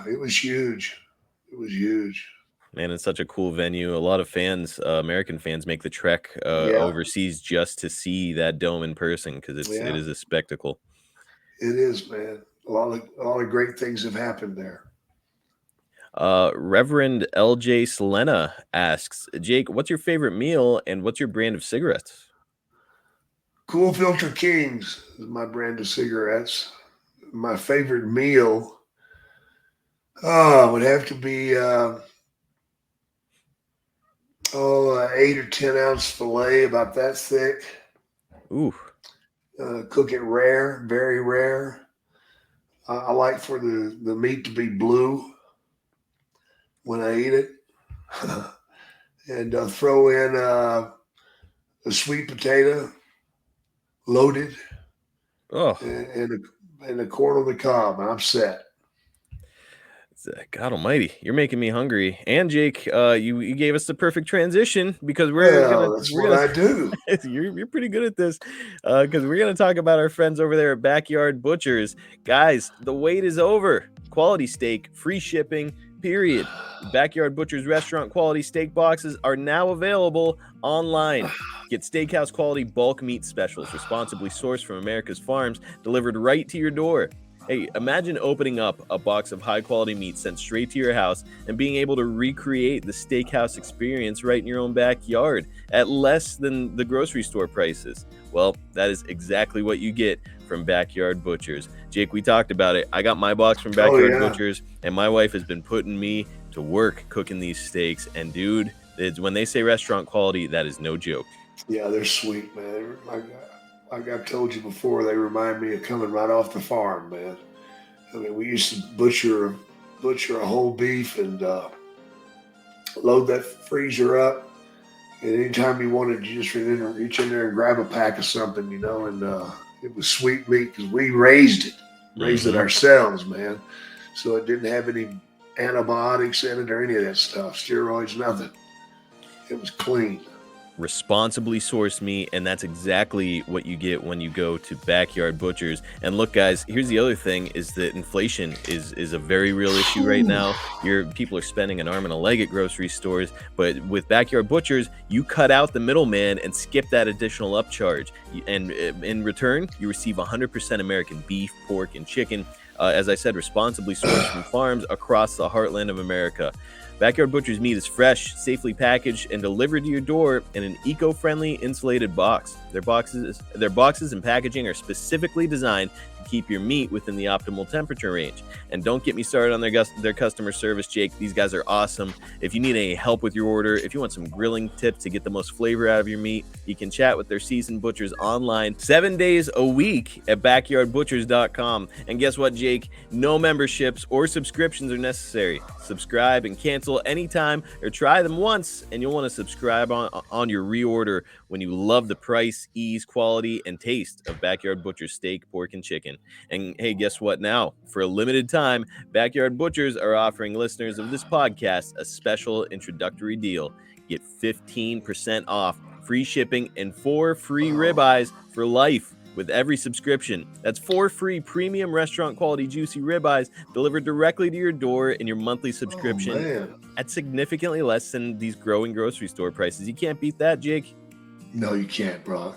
it was huge. It was huge. Man, it's such a cool venue. A lot of fans, American fans, make the trek overseas just to see that dome in person because it is a spectacle. It is, man. A lot of great things have happened there. Reverend LJ Selena asks, Jake, what's your favorite meal and what's your brand of cigarettes? Cool Filter Kings is my brand of cigarettes. My favorite meal would have to be 8 or 10 ounce filet, about that thick. Ooh. Cook it rare, very rare. I like for the meat to be blue when I eat it. And throw in a sweet potato, loaded, and a corn on the cob, and I'm set. God almighty, you're making me hungry. And Jake, you gave us the perfect transition because that's what I do. You're pretty good at this because we're gonna talk about our friends over there at Backyard Butchers. Guys, the wait is over. Quality steak, free shipping, period. Backyard Butchers restaurant quality steak boxes are now available online. Get steakhouse quality bulk meat specials responsibly sourced from America's farms delivered right to your door. Hey, imagine opening up a box of high-quality meat sent straight to your house and being able to recreate the steakhouse experience right in your own backyard at less than the grocery store prices. Well, that is exactly what you get from Backyard Butchers. Jake, we talked about it. I got my box from Backyard Butchers, and my wife has been putting me to work cooking these steaks. And, dude, when they say restaurant quality, that is no joke. Yeah, they're sweet, man. Like I've told you before, they remind me of coming right off the farm, man. I mean, we used to butcher a whole beef and load that freezer up. And anytime you wanted, you just reach in there and grab a pack of something, you know. And it was sweet meat because we raised it ourselves, man. So it didn't have any antibiotics in it or any of that stuff, steroids, nothing. It was clean. Responsibly sourced meat, and that's exactly what you get when you go to Backyard Butchers. And look, guys, here's the other thing is that inflation is a very real issue right now. People are spending an arm and a leg at grocery stores, but with Backyard Butchers, you cut out the middleman and skip that additional upcharge. And in return, you receive 100% American beef, pork, and chicken. As I said, responsibly sourced from farms across the heartland of America. Backyard Butchers meat is fresh, safely packaged, and delivered to your door in an eco-friendly insulated box. Their boxes and packaging are specifically designed to keep your meat within the optimal temperature range. And don't get me started on their customer service, Jake. These guys are awesome. If you need any help with your order, if you want some grilling tips to get the most flavor out of your meat, you can chat with their seasoned butchers online 7 days a week at backyardbutchers.com. And guess what, Jake? No memberships or subscriptions are necessary. Subscribe and cancel anytime or try them once, and you'll want to subscribe on your reorder when you love the price, ease, quality, and taste of Backyard Butchers steak, pork, and chicken. And hey, guess what now? For a limited time, Backyard Butchers are offering listeners of this podcast a special introductory deal. Get 15% off, free shipping, and 4 free ribeyes for life with every subscription. That's 4 free premium restaurant quality juicy ribeyes delivered directly to your door in your monthly subscription at significantly less than these growing grocery store prices. You can't beat that, Jake. No, you can't, bro.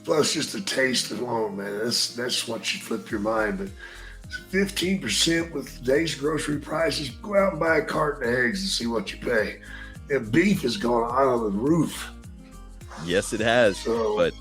Plus, just the taste alone, man. That's what should flip your mind. But 15% with today's grocery prices. Go out and buy a carton of eggs and see what you pay. And beef has gone out of the roof. Yes, it has. So,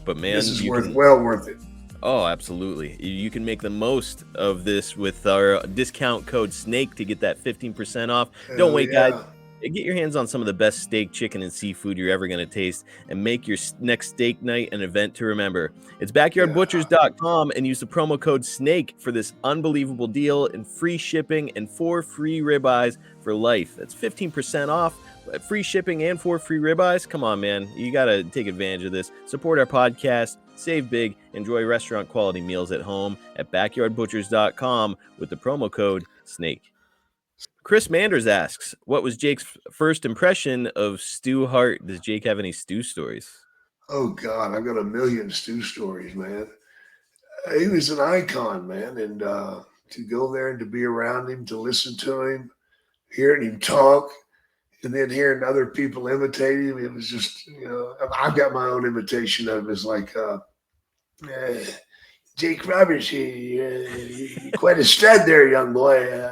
but man, this is well worth it. Oh, absolutely. You can make the most of this with our discount code SNAKE to get that 15% off. Don't wait, guys. Get your hands on some of the best steak, chicken, and seafood you're ever going to taste and make your next steak night an event to remember. It's backyardbutchers.com and use the promo code SNAKE for this unbelievable deal and free shipping and 4 free ribeyes for life. That's 15% off. Free shipping and 4 free ribeyes. Come on, man. You got to take advantage of this. Support our podcast. Save big. Enjoy restaurant quality meals at home at backyardbutchers.com with the promo code SNAKE. Chris Manders asks, what was Jake's first impression of Stu Hart? Does Jake have any Stu stories? Oh, God, I've got a million Stu stories, man. He was an icon, man. And to go there and to be around him, to listen to him, hearing him talk, and then hearing other people imitate him, it was just, I've got my own imitation of him. It's like, Jake Roberts, you're quite a stud there, young boy.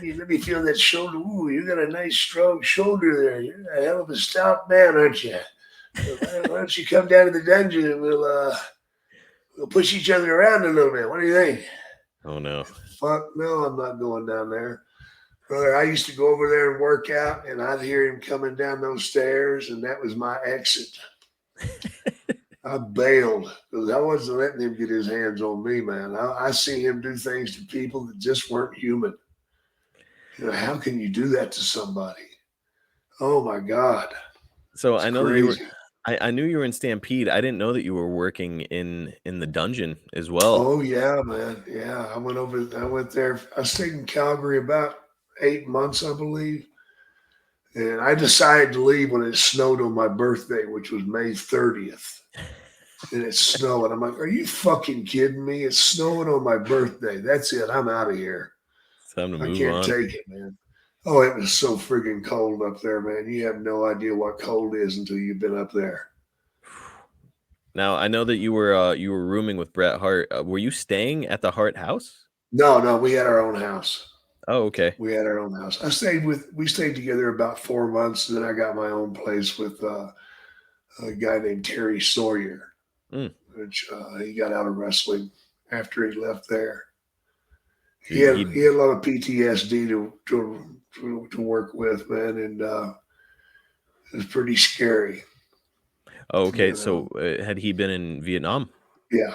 Let me feel that shoulder. Ooh, you got a nice, strong shoulder there. You're a hell of a stout man, aren't you? Why don't you come down to the dungeon and we'll push each other around a little bit? What do you think? Oh, no. Fuck no, I'm not going down there. Brother, I used to go over there and work out, and I'd hear him coming down those stairs, and that was my exit. I bailed because I wasn't letting him get his hands on me, man. I see him do things to people that just weren't human. How can you do that to somebody? Oh my God! So I know that you were. I knew you were in Stampede. I didn't know that you were working in the dungeon as well. Oh yeah, man. Yeah, I went there. I stayed in Calgary about 8 months, I believe, and I decided to leave when it snowed on my birthday, which was May 30th. And it's snowing. I'm like, are you fucking kidding me? It's snowing on my birthday. That's it. I'm out of here. Time to move on. I can't take it, man. Oh, it was so friggin' cold up there, man. You have no idea what cold is until you've been up there. Now, I know that you were rooming with Bret Hart. Were you staying at the Hart house? No, we had our own house. Oh, okay. We had our own house. We stayed together about 4 months, and then I got my own place with a guy named Terry Sawyer, which he got out of wrestling after he left there. He had a lot of PTSD to work with, man, and it was pretty scary. Oh, okay. So had he been in Vietnam? Yeah.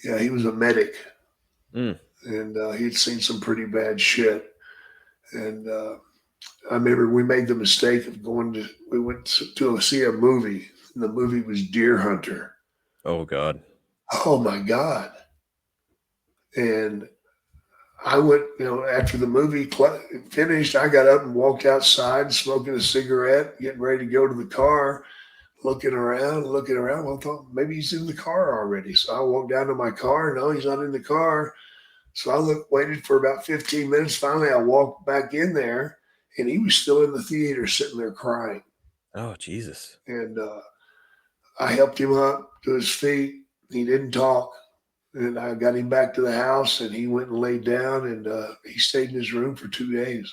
He was a medic, and he'd seen some pretty bad shit. And I remember we made the mistake of we went to see a movie, and the movie was Deer Hunter. Oh God. Oh my God. And I went, after the movie finished, I got up and walked outside, smoking a cigarette, getting ready to go to the car, looking around. Well, I thought maybe he's in the car already. So I walked down to my car. No, he's not in the car. So I waited for about 15 minutes. Finally, I walked back in there, and he was still in the theater sitting there crying. Oh, Jesus. And I helped him up to his feet. He didn't talk. And I got him back to the house, and he went and laid down, and he stayed in his room for 2 days.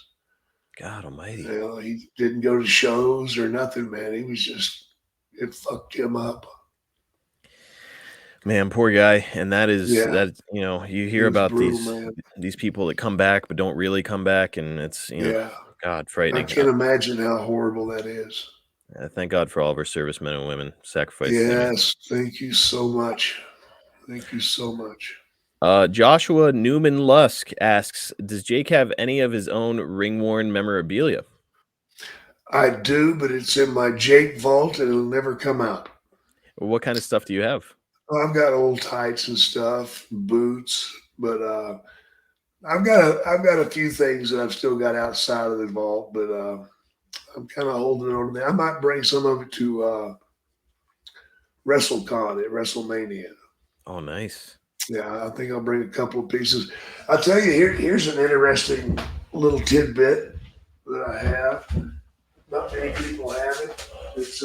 God almighty. He didn't go to shows or nothing, man. He was it fucked him up. Man, poor guy. And that is, you hear about brutal, these people that come back but don't really come back, and it's, God, frightening. I can't imagine how horrible that is. Thank God for all of our servicemen and women sacrificing. Yes, thank you so much. Thank you so much. Joshua Newman Lusk asks, does Jake have any of his own ring-worn memorabilia? I do, but it's in my Jake vault, and it'll never come out. What kind of stuff do you have? I've got old tights and stuff, boots, but I've got a few things that I've still got outside of the vault, but I'm kind of holding on to that. I might bring some of it to WrestleCon at WrestleMania. Oh, nice. Yeah, I think I'll bring a couple of pieces. I'll tell you, here's an interesting little tidbit that I have. Not many people have it. It's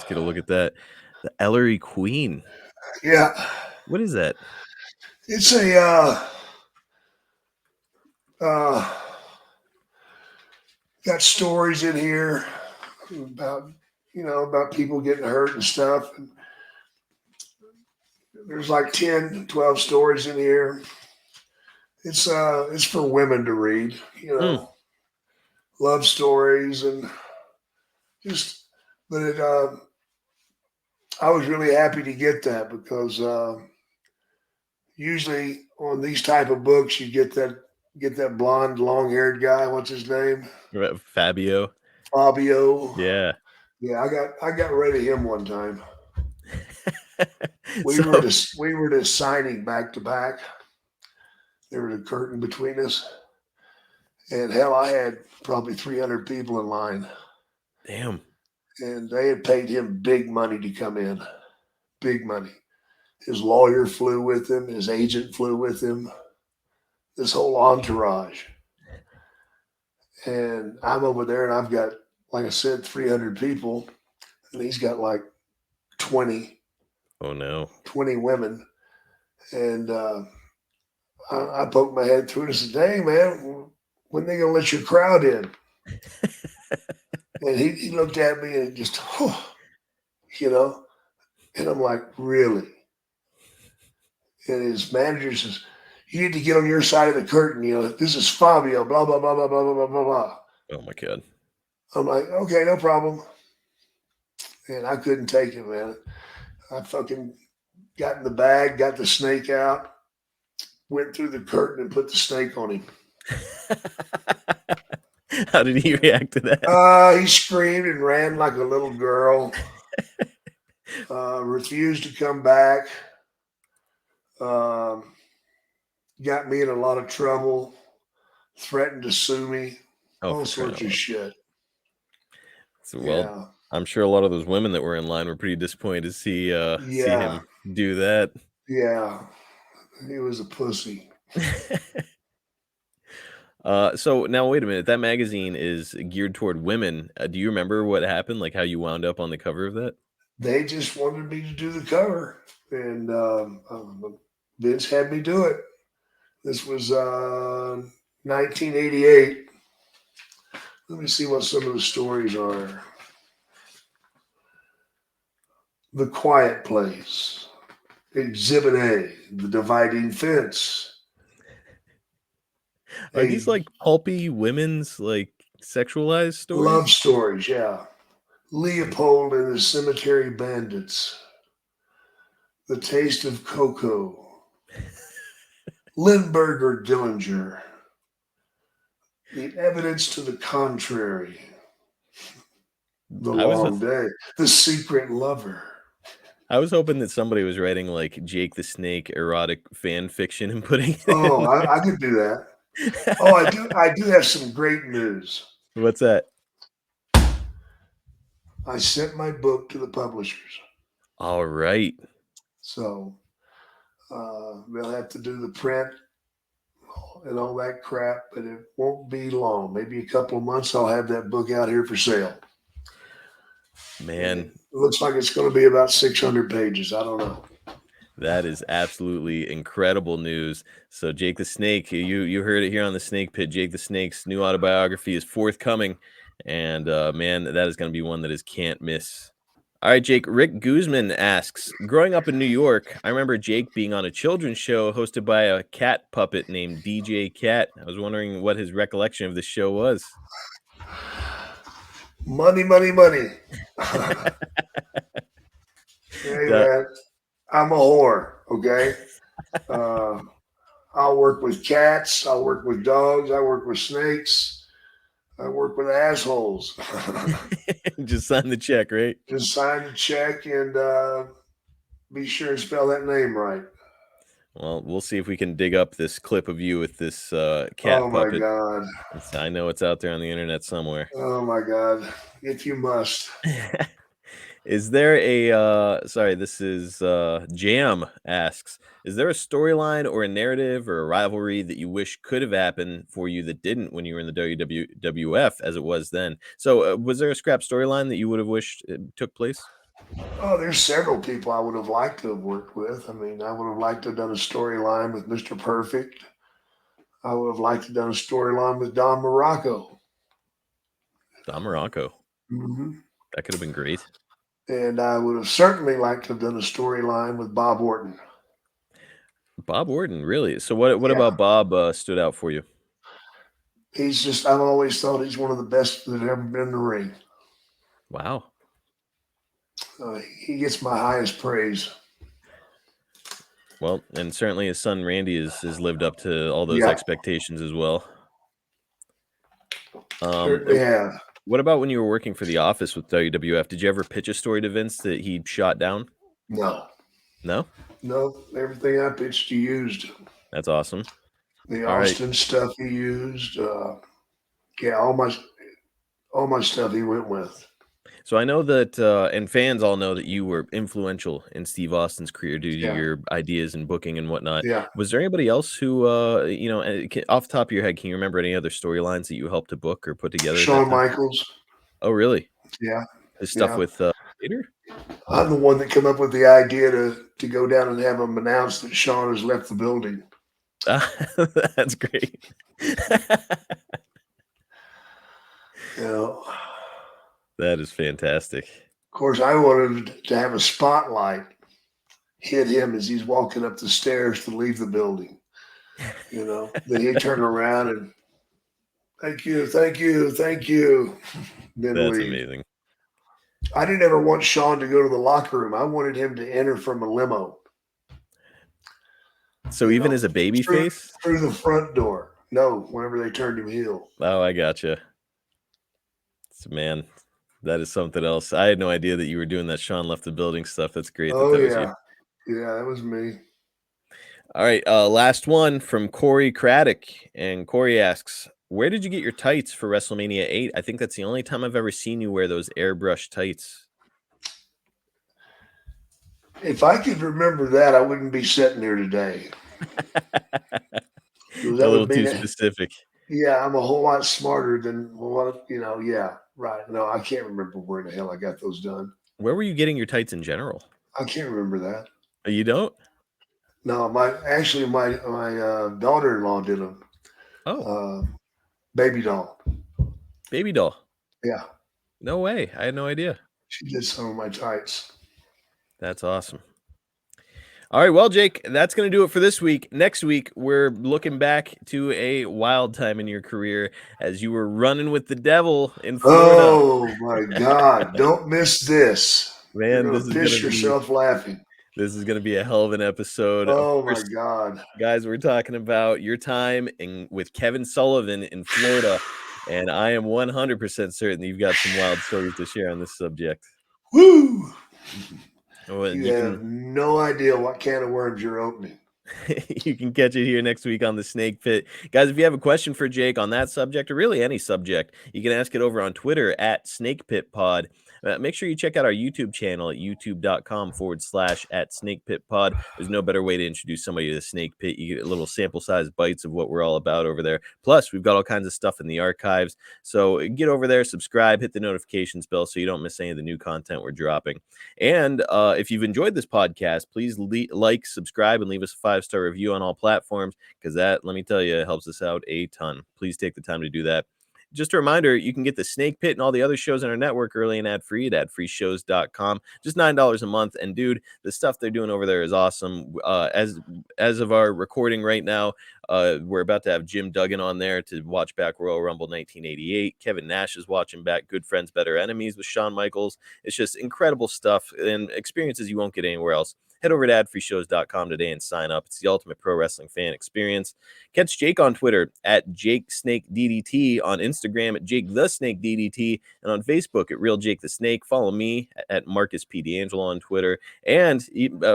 get a look at that. The Ellery Queen. Yeah. What is that? It's a got stories in here about about people getting hurt and stuff. And there's like 10, 12 stories in here. It's for women to read, love stories and just. But I was really happy to get that because usually on these type of books you get that blonde, long-haired guy. What's his name? Fabio. Fabio. Yeah. Yeah, I got rid of him one time. We were just signing back to back. There was a curtain between us, and hell, I had probably 300 people in line. Damn. And they had paid him big money to come in. Big money. His lawyer flew with him. His agent flew with him. This whole entourage. And I'm over there, and I've got, like I said, 300 people, and he's got like 20. Oh no. 20 women. And I poked my head through it and said, "Dang, man, when they gonna let your crowd in?" And he looked at me and just, and I'm like, "Really?" And his manager says, "You need to get on your side of the curtain. This is Fabio, blah, blah, blah, blah, blah, blah, blah, blah." Oh my God. I'm like, "Okay, no problem." And I couldn't take it, man. I fucking got in the bag, got the snake out, went through the curtain and put the snake on him. How did he react to that? He screamed and ran like a little girl. Refused to come back. Got me in a lot of trouble. Threatened to sue me. All sorts of shit. So, well, I'm sure a lot of those women that were in line were pretty disappointed to see him do that. Yeah, he was a pussy. So now wait a minute. That magazine is geared toward women. Do you remember what happened? Like how you wound up on the cover of that? They just wanted me to do the cover, and Vince had me do it. This was 1988. Let me see what some of the stories are. The Quiet Place. Exhibit A, The Dividing Fence. Are these like pulpy women's like sexualized stories? Love stories, yeah. Leopold and the Cemetery Bandits. The Taste of Cocoa. Lindbergh or Dillinger. The Evidence to the Contrary. The Long Day. The Secret Lover. I was hoping that somebody was writing like Jake the Snake erotic fan fiction and putting it Oh, I could do that. Oh, I do have some great news. What's that? I sent my book to the publishers. All right. So they'll have to do the print and all that crap, but it won't be long. Maybe a couple of months, I'll have that book out here for sale. Man. It looks like it's going to be about 600 pages. I don't know. That is absolutely incredible news. So Jake the Snake, you heard it here on the Snake Pit. Jake the Snake's new autobiography is forthcoming. And man, that is going to be one that is can't miss. All right, Jake. Rick Guzman asks, growing up in New York, I remember Jake being on a children's show hosted by a cat puppet named DJ Cat. I was wondering what his recollection of this show was. Money, money, money. Hey, man, I'm a whore, okay? I'll work with cats. I'll work with dogs. I work with snakes. I work with assholes. Just sign the check, right? Just sign the check and be sure and spell that name right. Well, we'll see if we can dig up this clip of you with this cat puppet. Oh, my God. I know it's out there on the internet somewhere. Oh, my God. If you must. Is there a, this is Jam asks, is there a storyline or a narrative or a rivalry that you wish could have happened for you that didn't when you were in the WWF as it was then? So was there a scrap storyline that you would have wished took place? Oh, there's several people I would have liked to have worked with. I mean, I would have liked to have done a storyline with Mr. Perfect. I would have liked to have done a storyline with Don Morocco. Don Morocco. Mm-hmm. That could have been great. And I would have certainly liked to have done a storyline with Bob Orton. Bob Orton, really? So what Yeah. about Bob stood out for you? He's just, I've always thought he's one of the best that have ever been in the ring. Wow. He gets my highest praise. Well, and certainly his son Randy has lived up to all those Yeah. expectations as well. Yeah. What about when you were working for The Office with WWF? Did you ever pitch a story to Vince that he shot down? No. No? No, everything I pitched he used. That's awesome. The All right. Austin stuff he used. Yeah, all my stuff he went with. So I know that, and fans all know that you were influential in Steve Austin's career due to Yeah. your ideas and booking and whatnot. Yeah. Was there anybody else who, off the top of your head, can you remember any other storylines that you helped to book or put together? Shawn Michaels. Oh, really? Yeah. His stuff with Vader? I'm the one that came up with the idea to go down and have him announce that Shawn has left the building. That's great. That is fantastic. Of course, I wanted to have a spotlight hit him as he's walking up the stairs to leave the building. Then he'd turn around and thank you. Then That's leave. amazing. I didn't ever want Shawn to go to the locker room. I wanted him to enter from a limo. So even as a baby face? Through the front door. No, whenever they turned him heel. Oh, I gotcha. So, man, that is something else. I had no idea that you were doing that Shawn left the building stuff. That's great. Oh, that was yeah. you. Yeah, that was me. All right. Last one from Corey Craddock. And Corey asks, where did you get your tights for WrestleMania 8? I think that's the only time I've ever seen you wear those airbrush tights. If I could remember that, I wouldn't be sitting here today. A little too specific. Yeah, I'm a whole lot smarter than yeah, right. No, I can't remember where the hell I got those done. Where were you getting your tights in general? I can't remember that. You don't? No, my daughter-in-law did them. Oh. Baby doll. Baby doll. Yeah. No way. I had no idea. She did some of my tights. That's awesome. All right, well, Jake, that's going to do it for this week. Next week, we're looking back to a wild time in your career as you were running with the devil in Florida. Oh, my God. Don't miss this. Man, this is piss yourself laughing. This is going to be a hell of an episode. Oh, my God. Guys, we're talking about your time with Kevin Sullivan in Florida, and I am 100% certain that you've got some wild stories to share on this subject. Woo! Well, you have no idea what can of worms you're opening. You can catch it here next week on the Snake Pit. Guys, if you have a question for Jake on that subject or really any subject, you can ask it over on Twitter at SnakePitPod. Make sure you check out our YouTube channel at youtube.com/@SnakePitPod. There's no better way to introduce somebody to the Snake Pit. You get little sample size bites of what we're all about over there. Plus, we've got all kinds of stuff in the archives. So get over there, subscribe, hit the notifications bell so you don't miss any of the new content we're dropping. And if you've enjoyed this podcast, please like, subscribe, and leave us a 5-star review on all platforms, because that, let me tell you, helps us out a ton. Please take the time to do that. Just a reminder, you can get the Snake Pit and all the other shows on our network early and ad-free at adfreeshows.com. Just $9 a month. And dude, the stuff they're doing over there is awesome. As of our recording right now, we're about to have Jim Duggan on there to watch back Royal Rumble 1988. Kevin Nash is watching back Good Friends, Better Enemies with Shawn Michaels. It's just incredible stuff and experiences you won't get anywhere else. Head over to adfreeshows.com today and sign up. It's the ultimate pro wrestling fan experience. Catch Jake on Twitter at JakeSnakeDDT, on Instagram at JakeTheSnakeDDT, and on Facebook at Real Jake the Snake. Follow me at Marcus P. D'Angelo on Twitter. And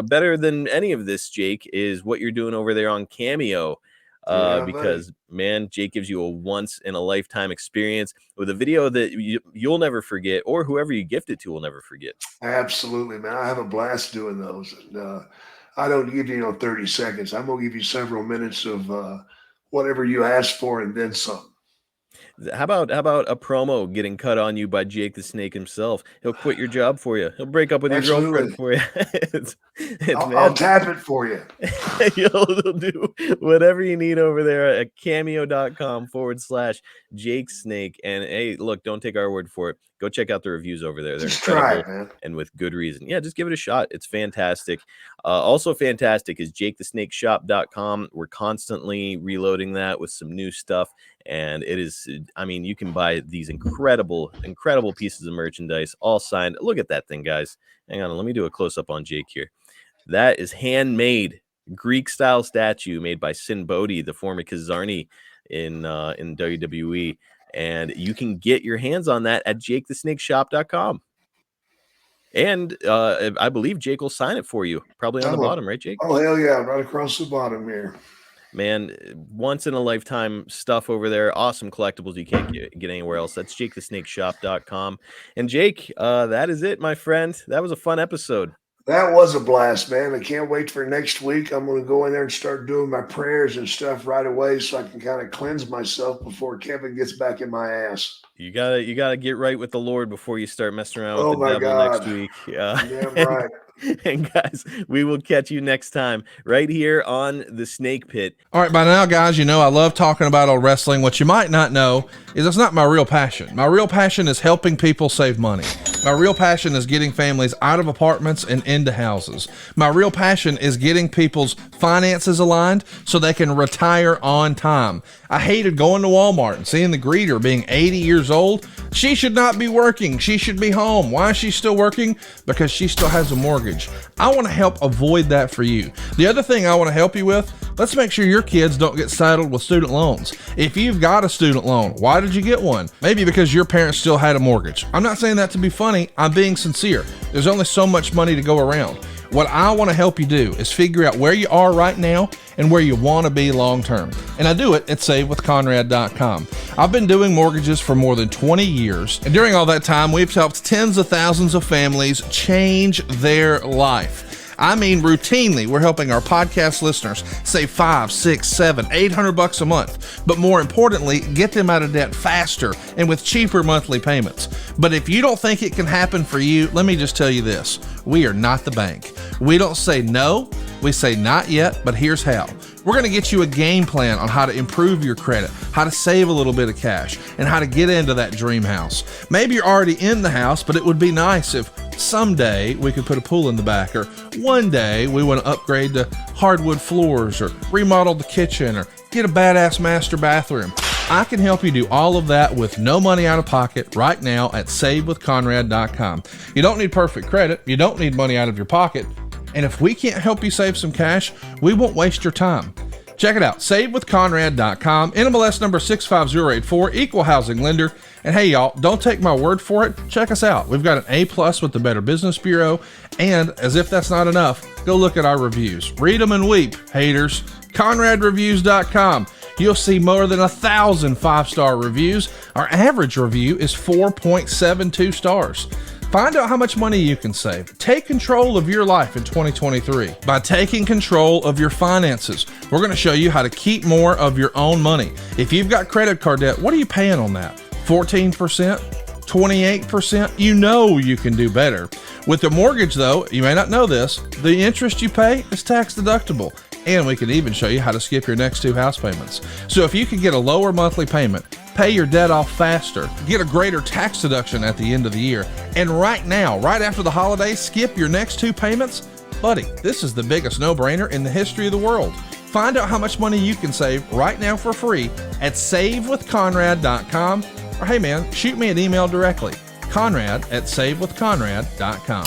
better than any of this, Jake, is what you're doing over there on Cameo. Because, man, Jake gives you a once-in-a-lifetime experience with a video that you'll never forget, or whoever you gift it to will never forget. Absolutely, man. I have a blast doing those. And, I don't give you 30 seconds. I'm going to give you several minutes of whatever you ask for and then some. How about a promo getting cut on you by Jake the Snake himself? He'll quit your job for you. He'll break up with your girlfriend for you. I'll tap it for you. He'll do whatever you need over there at cameo.com/Jake Snake. And hey, look, don't take our word for it. Go check out the reviews over there. They're just incredible, try it, man. And with good reason. Yeah, just give it a shot. It's fantastic. Also fantastic is jakethesnakeshop.com. We're constantly reloading that with some new stuff. And it is, I mean, you can buy these incredible pieces of merchandise, all signed. Look at that thing, guys. Hang on, let me do a close-up on Jake here. That is handmade Greek-style statue made by Sin Bodhi, the former Kazarni in WWE. And you can get your hands on that at jakethesnakeshop.com. And I believe Jake will sign it for you, probably on the bottom, right, Jake? Oh, hell yeah, right across the bottom here. Man, once in a lifetime stuff over there. Awesome collectibles you can't get anywhere else. That's jakethesnakeshop.com. And Jake, that is it, my friend. That was a fun episode. That was a blast, man. I can't wait for next week. I'm going to go in there and start doing my prayers and stuff right away so I can kind of cleanse myself before Kevin gets back in my ass. You gotta get right with the Lord before you start messing around with the devil next week. Damn right. And guys, we will catch you next time right here on the Snake Pit. All right, by now, guys, you know I love talking about old wrestling. What you might not know is it's not my real passion. My real passion is helping people save money. My real passion is getting families out of apartments and into houses. My real passion is getting people's finances aligned so they can retire on time. I hated going to Walmart and seeing the greeter being 80 years old. She should not be working. She should be home. Why is she still working? Because she still has a mortgage. I want to help avoid that for you. The other thing I want to help you with, let's make sure your kids don't get saddled with student loans. If you've got a student loan, why did you get one? Maybe because your parents still had a mortgage. I'm not saying that to be funny. I'm being sincere. There's only so much money to go around. What I want to help you do is figure out where you are right now and where you want to be long term. And I do it at SaveWithConrad.com. I've been doing mortgages for more than 20 years. And during all that time, we've helped tens of thousands of families change their life. I mean, routinely, we're helping our podcast listeners save $500, $600, $700, $800 a month. But more importantly, get them out of debt faster and with cheaper monthly payments. But if you don't think it can happen for you, let me just tell you this. We are not the bank. We don't say no. We say not yet, but here's how. We're going to get you a game plan on how to improve your credit, how to save a little bit of cash, and how to get into that dream house. Maybe you're already in the house, but it would be nice if someday we could put a pool in the back, or one day we want to upgrade to hardwood floors, or remodel the kitchen, or get a badass master bathroom. I can help you do all of that with no money out of pocket right now at SaveWithConrad.com. You don't need perfect credit. You don't need money out of your pocket. And if we can't help you save some cash, we won't waste your time. Check it out, SaveWithConrad.com, NMLS number 65084, equal housing lender. And hey, y'all, don't take my word for it. Check us out. We've got an A+ with the Better Business Bureau. And as if that's not enough, go look at our reviews. Read them and weep, haters. ConradReviews.com. You'll see more than 1,000 5-star reviews. Our average review is 4.72 stars. Find out how much money you can save. Take control of your life in 2023 by taking control of your finances. We're going to show you how to keep more of your own money. If you've got credit card debt, what are you paying on that? 14%? 28%? You know you can do better. With the mortgage, though, you may not know this, the interest you pay is tax deductible. And we can even show you how to skip your next 2 house payments. So if you can get a lower monthly payment, pay your debt off faster, get a greater tax deduction at the end of the year, and right now, right after the holidays, skip your next 2 payments, buddy, this is the biggest no-brainer in the history of the world. Find out how much money you can save right now for free at SaveWithConrad.com, or hey man, shoot me an email directly, Conrad@SaveWithConrad.com.